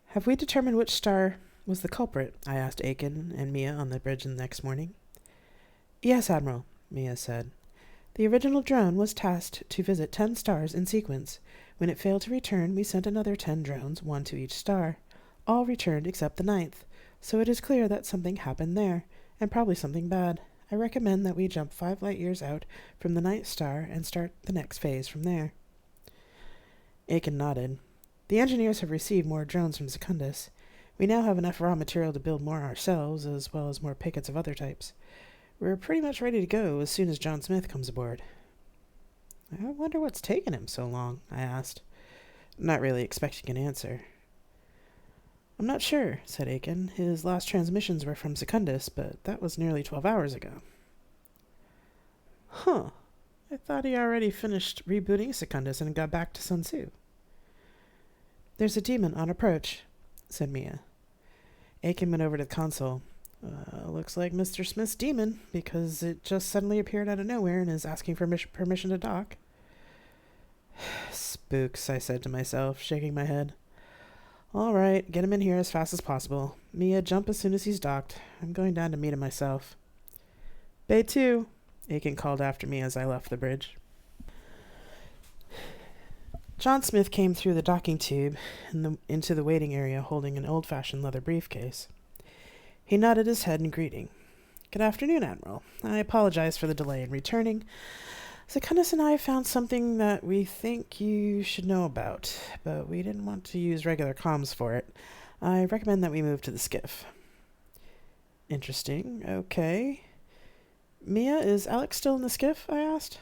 Have we determined which star was the culprit? I asked Aiken and Mia on the bridge the next morning. Yes, Admiral, Mia said. The original drone was tasked to visit 10 stars in sequence. When it failed to return, we sent another 10 drones, 1 to each star. All returned except the 9th, so it is clear that something happened there, and probably something bad. I recommend that we jump 5 light years out from the 9th star and start the next phase from there. Aiken nodded. The engineers have received more drones from Secundus. We now have enough raw material to build more ourselves, as well as more pickets of other types. We're pretty much ready to go as soon as John Smith comes aboard. I wonder what's taken him so long, I asked, not really expecting an answer. I'm not sure, said Aiken. His last transmissions were from Secundus, but that was nearly 12 hours ago. Huh. I thought he already finished rebooting Secundus and got back to Sun Tzu. There's a demon on approach, said Mia. Aiken went over to the console. Looks like Mr. Smith's demon, because it just suddenly appeared out of nowhere and is asking for permission to dock. Spooks, I said to myself, shaking my head. All right, get him in here as fast as possible. Mia, jump as soon as he's docked. I'm going down to meet him myself. Bay 2, Aiken called after me as I left the bridge. John Smith came through the docking tube into the waiting area holding an old-fashioned leather briefcase. He nodded his head in greeting. Good afternoon, Admiral. I apologize for the delay in returning. Secundus and I found something that we think you should know about, but we didn't want to use regular comms for it. I recommend that we move to the skiff. Interesting. Okay. Mia, is Alex still in the skiff? I asked.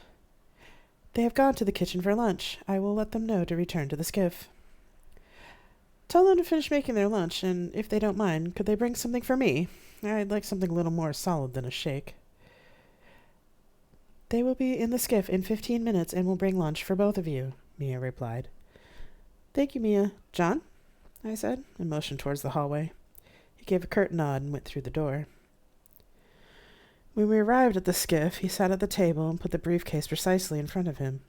They have gone to the kitchen for lunch. I will let them know to return to the skiff. Tell them to finish making their lunch, and if they don't mind, could they bring something for me? I'd like something a little more solid than a shake. They will be in the skiff in 15 minutes and will bring lunch for both of you, Mia replied. Thank you, Mia. John? I said, and motioned towards the hallway. He gave a curt nod and went through the door. When we arrived at the skiff, he sat at the table and put the briefcase precisely in front of him.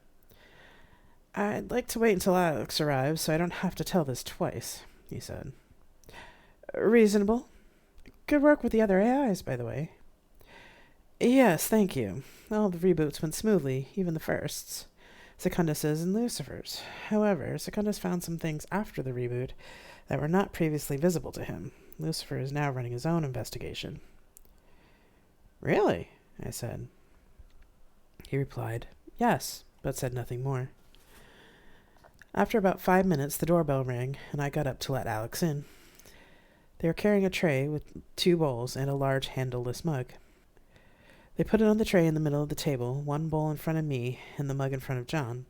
I'd like to wait until Alex arrives so I don't have to tell this twice, he said. Reasonable. Good work with the other AIs, by the way. Yes, thank you. All the reboots went smoothly, even the firsts. Secundus's and Lucifer's. However, Secundus found some things after the reboot that were not previously visible to him. Lucifer is now running his own investigation. Really? I said. He replied, yes, but said nothing more. After about 5 minutes, the doorbell rang, and I got up to let Alex in. They were carrying a tray with 2 bowls and a large handleless mug. They put it on the tray in the middle of the table, 1 bowl in front of me and the mug in front of John.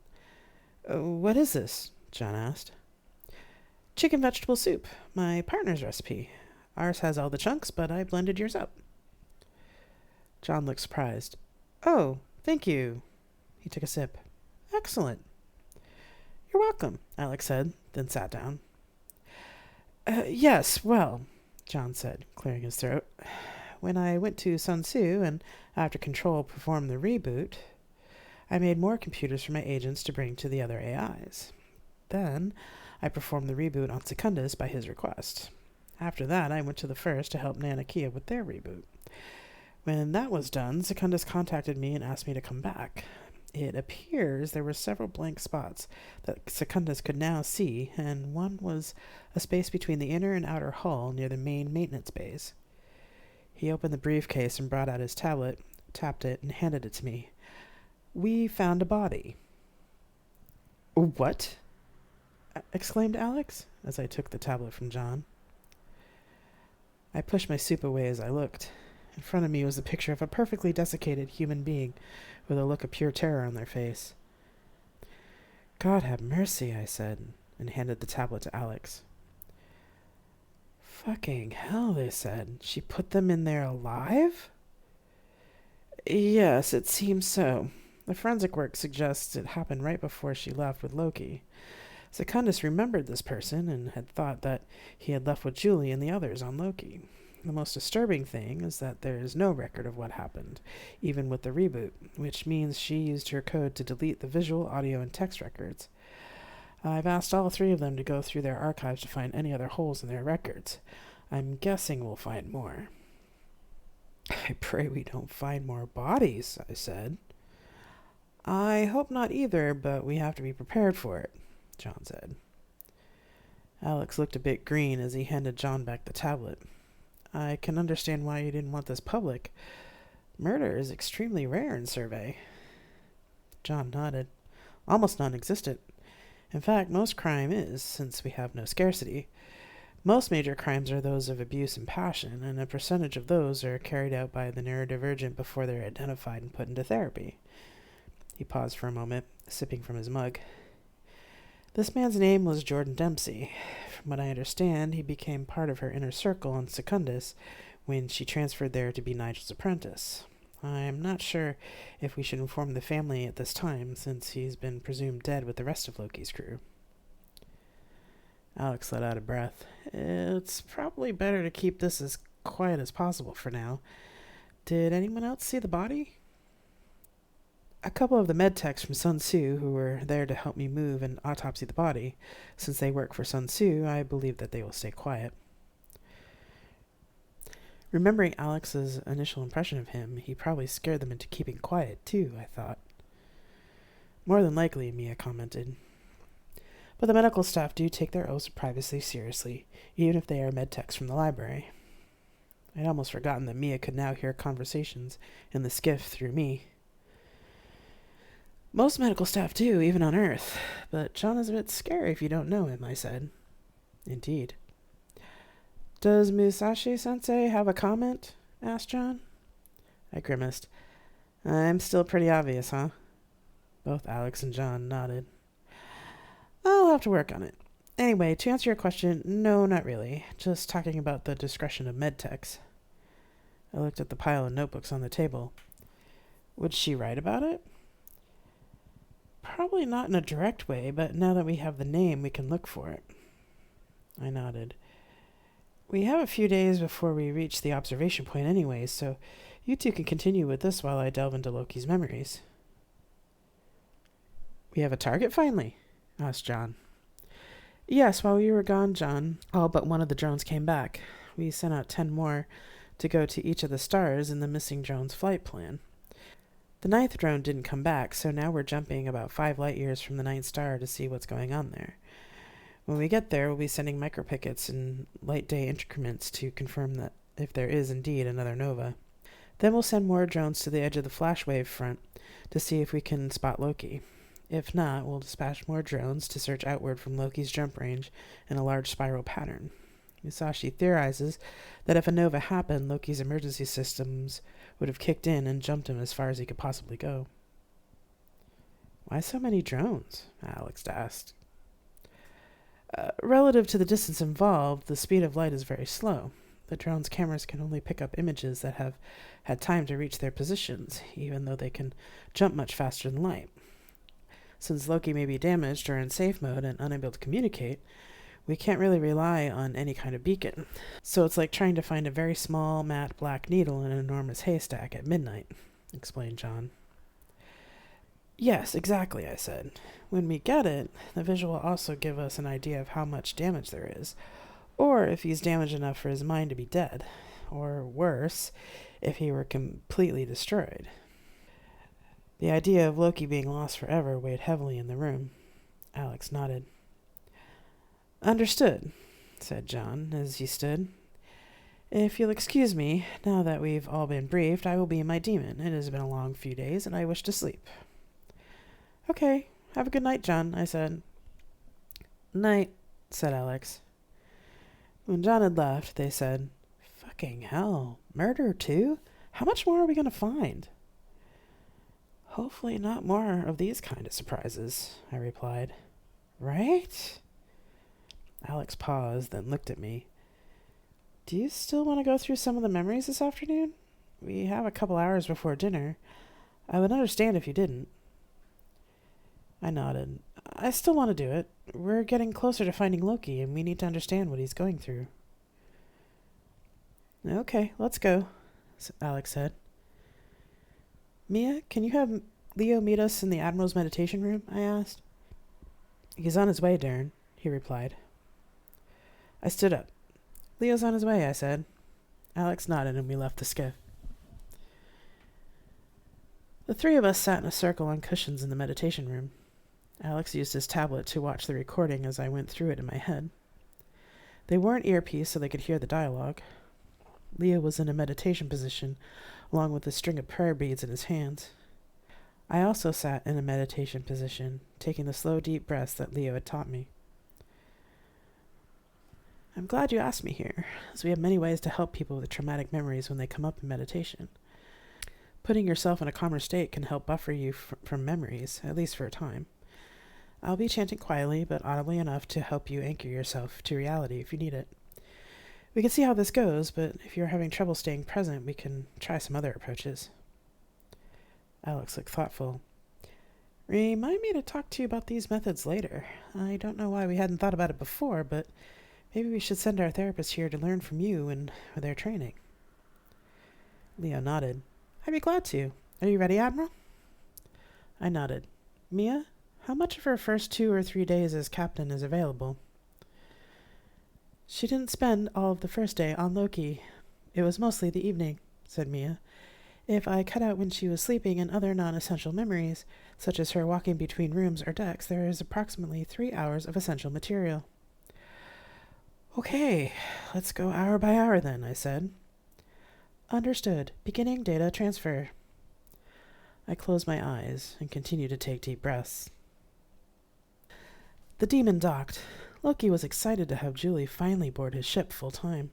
What is this? John asked. Chicken vegetable soup, my partner's recipe. Ours has all the chunks, but I blended yours up. John looked surprised. Oh, Thank you. He took a sip. Excellent. You're welcome, Alex said, then sat down. Yes, well, John said, clearing his throat. When I went to Sun Tzu and after Control performed the reboot, I made more computers for my agents to bring to the other AIs. Then I performed the reboot on Secundus by his request. After that, I went to the first to help Nanakia with their reboot. When that was done, Secundus contacted me and asked me to come back. It appears there were several blank spots that Secundus could now see, and one was a space between the inner and outer hull near the main maintenance bays. He opened the briefcase and brought out his tablet, tapped it, and handed it to me. We found a body. What? Exclaimed Alex, as I took the tablet from John. I pushed my soup away as I looked. In front of me was the picture of a perfectly desiccated human being with a look of pure terror on their face. God have mercy, I said, and handed the tablet to Alex. Fucking hell, they said. She put them in there alive? Yes, it seems so. The forensic work suggests it happened right before she left with Loki. Secundus remembered this person and had thought that he had left with Julie and the others on Loki. The most disturbing thing is that there is no record of what happened, even with the reboot, which means she used her code to delete the visual, audio, and text records. I've asked all three of them to go through their archives to find any other holes in their records. I'm guessing we'll find more. I pray we don't find more bodies, I said. I hope not either, but we have to be prepared for it, John said. Alex looked a bit green as he handed John back the tablet. I can understand why you didn't want this public. Murder is extremely rare in Survey. John nodded. Almost non-existent. In fact, most crime is, since we have no scarcity. Most major crimes are those of abuse and passion, and a percentage of those are carried out by the neurodivergent before they're identified and put into therapy. He paused for a moment, sipping from his mug. This man's name was Jordan Dempsey. From what I understand, he became part of her inner circle on Secundus when she transferred there to be Nigel's apprentice. I'm not sure if we should inform the family at this time, since he's been presumed dead with the rest of Loki's crew. Alex let out a breath. It's probably better to keep this as quiet as possible for now. Did anyone else see the body? A couple of the med techs from Sun Tzu who were there to help me move and autopsy the body. Since they work for Sun Tzu, I believe that they will stay quiet. Remembering Alex's initial impression of him, he probably scared them into keeping quiet, too, I thought. More than likely, Mia commented. But the medical staff do take their oaths of privacy seriously, even if they are med techs from the library. I'd almost forgotten that Mia could now hear conversations in the skiff through me. Most medical staff do, even on Earth. But John is a bit scary if you don't know him, I said. Indeed. Does Musashi-sensei have a comment? Asked John. I grimaced. I'm still pretty obvious, huh? Both Alex and John nodded. I'll have to work on it. Anyway, to answer your question, no, not really. Just talking about the discretion of medtechs. I looked at the pile of notebooks on the table. Would she write about it? Probably not in a direct way, but now that we have the name, we can look for it. I nodded. We have a few days before we reach the observation point anyway, so you two can continue with this while I delve into Loki's memories. We have a target finally? Asked John. Yes, while we were gone, John, all but one of the drones came back. We sent out 10 more to go to each of the stars in the missing drone's flight plan. The 9th drone didn't come back, so now we're jumping about 5 light years from the 9th star to see what's going on there. When we get there, we'll be sending micropickets in light day increments to confirm that if there is indeed another nova. Then we'll send more drones to the edge of the flash wave front to see if we can spot Loki. If not, we'll dispatch more drones to search outward from Loki's jump range in a large spiral pattern. Musashi theorizes that if a nova happened, Loki's emergency systems would have kicked in and jumped him as far as he could possibly go. Why so many drones? Alex asked. Relative to the distance involved, the speed of light is very slow. The drone's cameras can only pick up images that have had time to reach their positions, even though they can jump much faster than light. Since Loki may be damaged or in safe mode and unable to communicate, we can't really rely on any kind of beacon. So it's like trying to find a very small, matte black needle in an enormous haystack at midnight, explained John. Yes, exactly, I said. When we get it, the visual will also give us an idea of how much damage there is, or if he's damaged enough for his mind to be dead, or worse, if he were completely destroyed. The idea of Loki being lost forever weighed heavily in the room. Alex nodded. Understood, said John, as he stood. If you'll excuse me, now that we've all been briefed, I will be my demon. It has been a long few days, and I wish to sleep. Okay, have a good night, John, I said. Night, said Alex. When John had left, they said, Fucking hell, murder too? How much more are we going to find? Hopefully not more of these kind of surprises, I replied. Right? Alex paused, then looked at me. Do you still want to go through some of the memories this afternoon? We have a couple hours before dinner. I would understand if you didn't. I nodded. I still want to do it. We're getting closer to finding Loki, and we need to understand what he's going through. Okay, let's go, Alex said. Mia, can you have Leo meet us in the Admiral's meditation room? I asked. He's on his way, Darren, he replied. I stood up. Leo's on his way, I said. Alex nodded, and we left the skiff. The three of us sat in a circle on cushions in the meditation room. Alex used his tablet to watch the recording as I went through it in my head. They wore an earpiece so they could hear the dialogue. Leo was in a meditation position, along with a string of prayer beads in his hands. I also sat in a meditation position, taking the slow, deep breaths that Leo had taught me. I'm glad you asked me here, as we have many ways to help people with traumatic memories when they come up in meditation. Putting yourself in a calmer state can help buffer you from memories, at least for a time. I'll be chanting quietly, but audibly enough to help you anchor yourself to reality if you need it. We can see how this goes, but if you're having trouble staying present, we can try some other approaches. Alex looked thoughtful. Remind me to talk to you about these methods later. I don't know why we hadn't thought about it before, but maybe we should send our therapist here to learn from you and their training. Leo nodded. I'd be glad to. Are you ready, Admiral? I nodded. Mia, how much of her first 2 or 3 days as captain is available? She didn't spend all of the first day on Loki. It was mostly the evening, said Mia. If I cut out when she was sleeping and other non-essential memories, such as her walking between rooms or decks, there is approximately 3 hours of essential material. Okay, let's go hour by hour then, I said. Understood. Beginning data transfer. I closed my eyes and continued to take deep breaths. The demon docked. Loki was excited to have Julie finally board his ship full-time.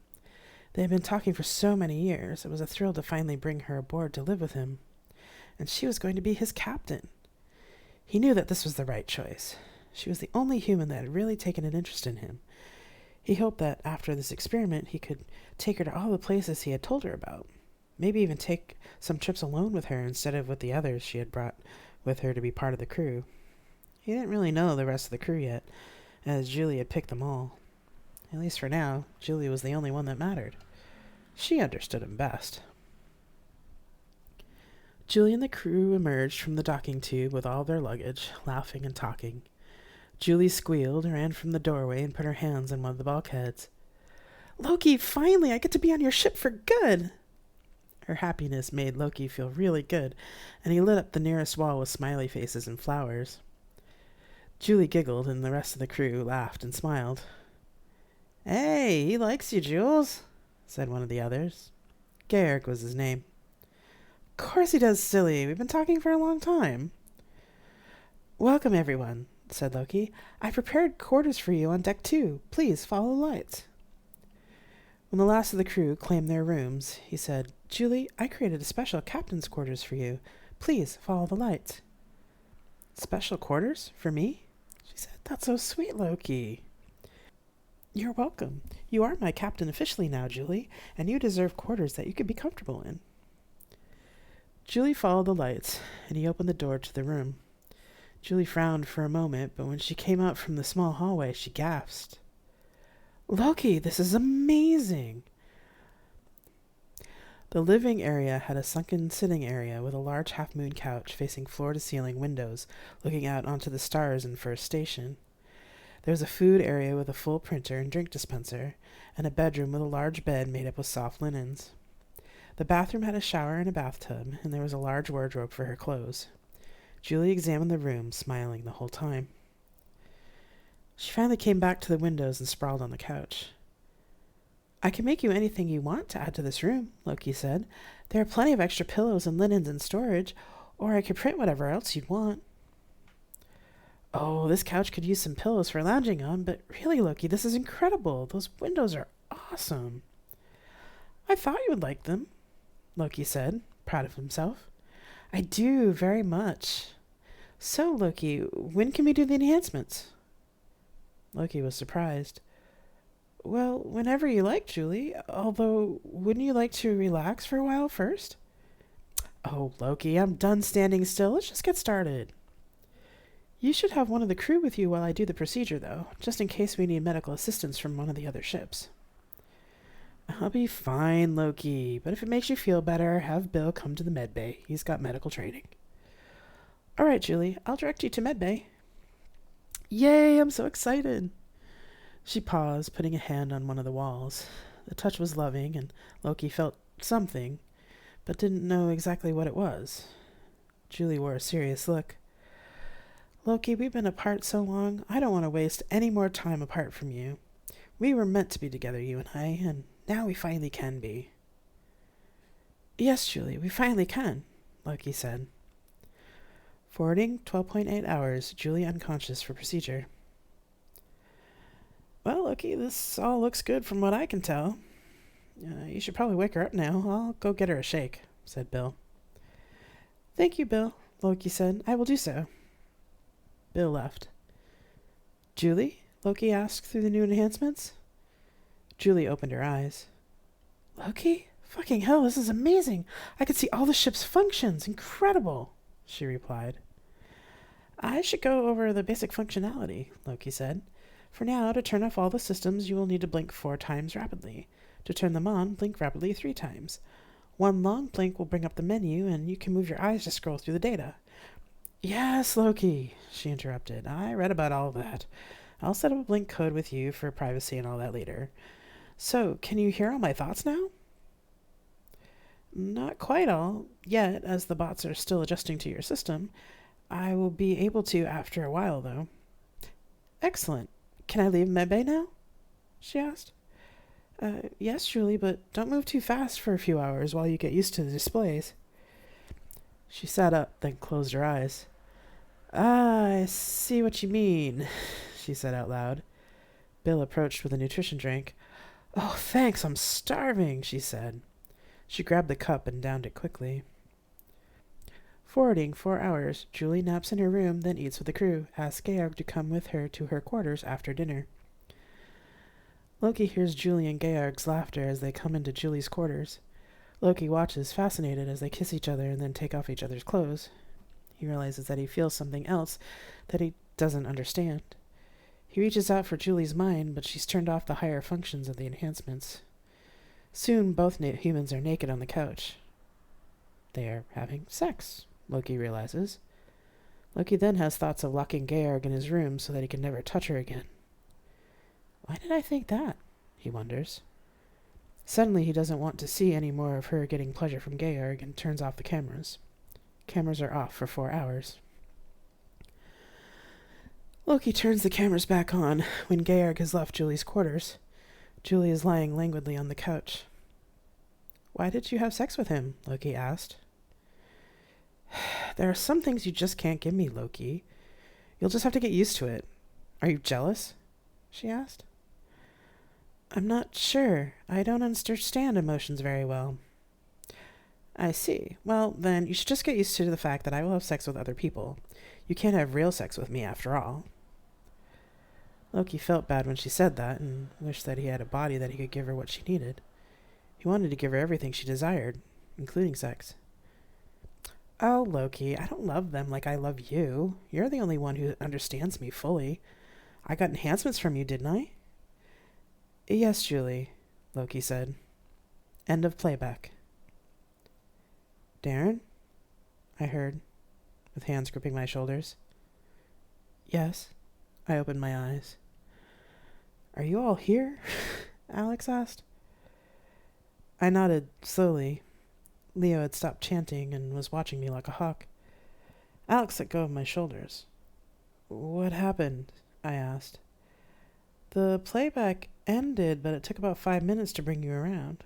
They had been talking for so many years. It was a thrill to finally bring her aboard to live with him. And she was going to be his captain. He knew that this was the right choice. She was the only human that had really taken an interest in him. He hoped that after this experiment, he could take her to all the places he had told her about. Maybe even take some trips alone with her instead of with the others she had brought with her to be part of the crew. He didn't really know the rest of the crew yet, as Julie had picked them all. At least for now, Julie was the only one that mattered. She understood him best. Julie and the crew emerged from the docking tube with all their luggage, laughing and talking. Julie squealed, ran from the doorway, and put her hands on one of the bulkheads. Loki, finally, I get to be on your ship for good! Her happiness made Loki feel really good, and he lit up the nearest wall with smiley faces and flowers. Julie giggled, and the rest of the crew laughed and smiled. Hey, he likes you, Jules, said one of the others. Garrick was his name. Of course he does, silly. We've been talking for a long time. Welcome, everyone, said Loki. I prepared quarters for you on deck 2. Please follow the lights. When the last of the crew claimed their rooms, he said, Julie, I created a special captain's quarters for you. Please follow the lights. Special quarters? For me? She said, That's so sweet, Loki. You're welcome. You are my captain officially now, Julie, and you deserve quarters that you can be comfortable in. Julie followed the lights, and he opened the door to the room. Julie frowned for a moment, but when she came out from the small hallway, she gasped. Loki, this is amazing! The living area had a sunken sitting area with a large half-moon couch facing floor-to-ceiling windows looking out onto the stars in First Station. There was a food area with a full printer and drink dispenser, and a bedroom with a large bed made up of soft linens. The bathroom had a shower and a bathtub, and there was a large wardrobe for her clothes. Julie examined the room, smiling the whole time. She finally came back to the windows and sprawled on the couch. I can make you anything you want to add to this room, Loki said. There are plenty of extra pillows and linens in storage, or I could print whatever else you'd want. Oh, this couch could use some pillows for lounging on, but really, Loki, this is incredible. Those windows are awesome. I thought you would like them, Loki said, proud of himself. I do, very much. So, Loki, when can we do the enhancements? Loki was surprised. Well, whenever you like, Julie. Although, wouldn't you like to relax for a while first? Oh, Loki, I'm done standing still. Let's just get started. You should have one of the crew with you while I do the procedure, though, just in case we need medical assistance from one of the other ships. I'll be fine, Loki, but if it makes you feel better, have Bill come to the medbay. He's got medical training. All right, Julie, I'll direct you to medbay. Yay, I'm so excited. She paused, putting a hand on one of the walls. The touch was loving, and Loki felt something, but didn't know exactly what it was. Julie wore a serious look. Loki, we've been apart so long, I don't want to waste any more time apart from you. We were meant to be together, you and I, and now we finally can be. Yes, Julie, we finally can, Loki said. Forwarding 12.8 hours, Julie unconscious for procedure. Well, Loki, this all looks good from what I can tell. You should probably wake her up now. I'll go get her a shake, said Bill. Thank you, Bill, Loki said. I will do so. Bill left. Julie? Loki asked through the new enhancements. Julie opened her eyes. Loki? Fucking hell, this is amazing. I can see all the ship's functions. Incredible, she replied. I should go over the basic functionality, Loki said. For now, to turn off all the systems, you will need to blink 4 times rapidly. To turn them on, blink rapidly 3 times. One long blink will bring up the menu, and you can move your eyes to scroll through the data. Yes, Loki, she interrupted. I read about all of that. I'll set up a blink code with you for privacy and all that later. So, can you hear all my thoughts now? Not quite all yet, as the bots are still adjusting to your system. I will be able to after a while, though. Excellent. Can I leave medbay now? She asked. Yes, Julie, but don't move too fast for a few hours while you get used to the displays. She sat up, then closed her eyes. Ah, I see what you mean, she said out loud. Bill approached with a nutrition drink. Oh, thanks, I'm starving, she said. She grabbed the cup and downed it quickly. Forwarding 4 hours, Julie naps in her room, then eats with the crew, asks Georg to come with her to her quarters after dinner. Loki hears Julie and Georg's laughter as they come into Julie's quarters. Loki watches, fascinated, as they kiss each other and then take off each other's clothes. He realizes that he feels something else that he doesn't understand. He reaches out for Julie's mind, but she's turned off the higher functions of the enhancements. Soon, both humans are naked on the couch. They are having sex, Loki realizes. Loki then has thoughts of locking Georg in his room so that he can never touch her again. Why did I think that? He wonders. Suddenly, he doesn't want to see any more of her getting pleasure from Georg and turns off the cameras. Cameras are off for 4 hours. Loki turns the cameras back on when Georg has left Julie's quarters. Julie is lying languidly on the couch. Why did you have sex with him? Loki asked. There are some things you just can't give me, Loki. You'll just have to get used to it. Are you jealous? She asked. I'm not sure. I don't understand emotions very well. I see. Well, then you should just get used to the fact that I will have sex with other people. You can't have real sex with me after all. Loki felt bad when she said that and wished that he had a body that he could give her what she needed. He wanted to give her everything she desired, including sex. Oh, Loki, I don't love them like I love you. You're the only one who understands me fully. I got enhancements from you, didn't I? Yes, Julie, Loki said. End of playback. Darren? I heard, with hands gripping my shoulders. Yes, I opened my eyes. Are you all here? Alex asked. I nodded slowly. Leo had stopped chanting and was watching me like a hawk. Alex let go of my shoulders. What happened? I asked. The playback ended, but it took about 5 minutes to bring you around.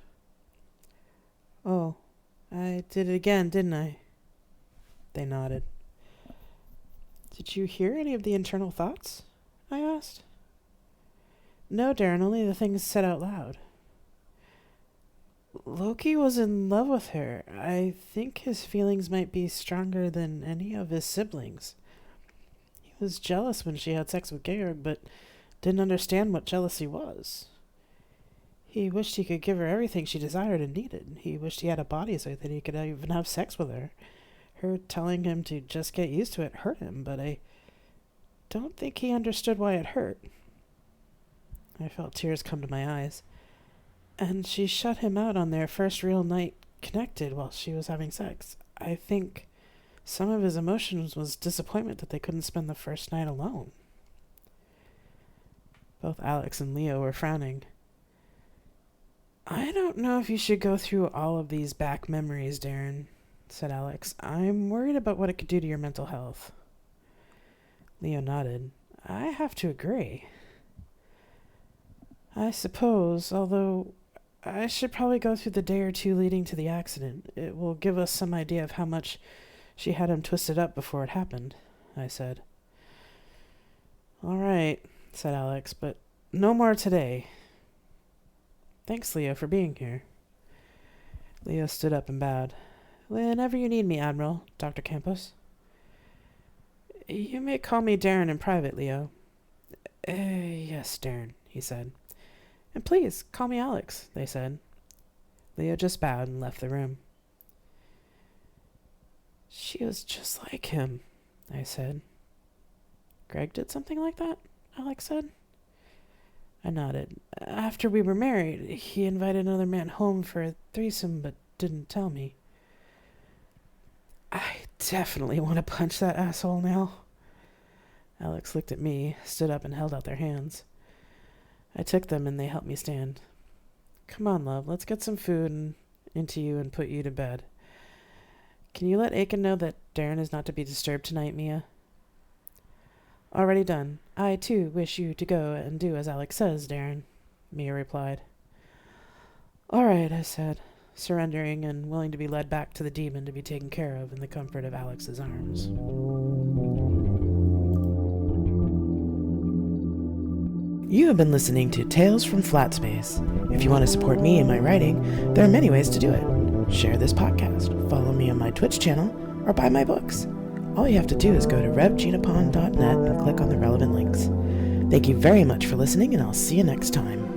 Oh, I did it again, didn't I? They nodded. Did you hear any of the internal thoughts? I asked. No, Darren, only the things said out loud. Loki was in love with her. I think his feelings might be stronger than any of his siblings. He was jealous when she had sex with Georg, but didn't understand what jealousy was. He wished he could give her everything she desired and needed. He wished he had a body so that he could even have sex with her. Her telling him to just get used to it hurt him, but I don't think he understood why it hurt. I felt tears come to my eyes. And she shut him out on their first real night connected while she was having sex. I think some of his emotions was disappointment that they couldn't spend the first night alone. Both Alex and Leo were frowning. I don't know if you should go through all of these back memories, Darren, said Alex. I'm worried about what it could do to your mental health. Leo nodded. I have to agree. I suppose, although I should probably go through the day or two leading to the accident. It will give us some idea of how much she had him twisted up before it happened, I said. All right, said Alex, but no more today. Thanks, Leo, for being here. Leo stood up and bowed. Whenever you need me, Admiral, Dr. Campos. You may call me Darren in private, Leo. Yes, Darren, he said. And please, call me Alex, they said. Leo just bowed and left the room. She was just like him, I said. Greg did something like that? Alex said. I nodded. After we were married, he invited another man home for a threesome, but didn't tell me. I definitely want to punch that asshole now. Alex looked at me, stood up, and held out their hands. I took them, and they helped me stand. Come on, love, let's get some food into you and put you to bed. Can you let Aiken know that Darren is not to be disturbed tonight, Mia? Already done. I, too, wish you to go and do as Alex says, Darren, Mia replied. All right, I said, surrendering and willing to be led back to the demon to be taken care of in the comfort of Alex's arms. You have been listening to Tales from Flat Space. If you want to support me in my writing, there are many ways to do it. Share this podcast, follow me on my Twitch channel, or buy my books. All you have to do is go to revginapon.net and click on the relevant links. Thank you very much for listening, and I'll see you next time.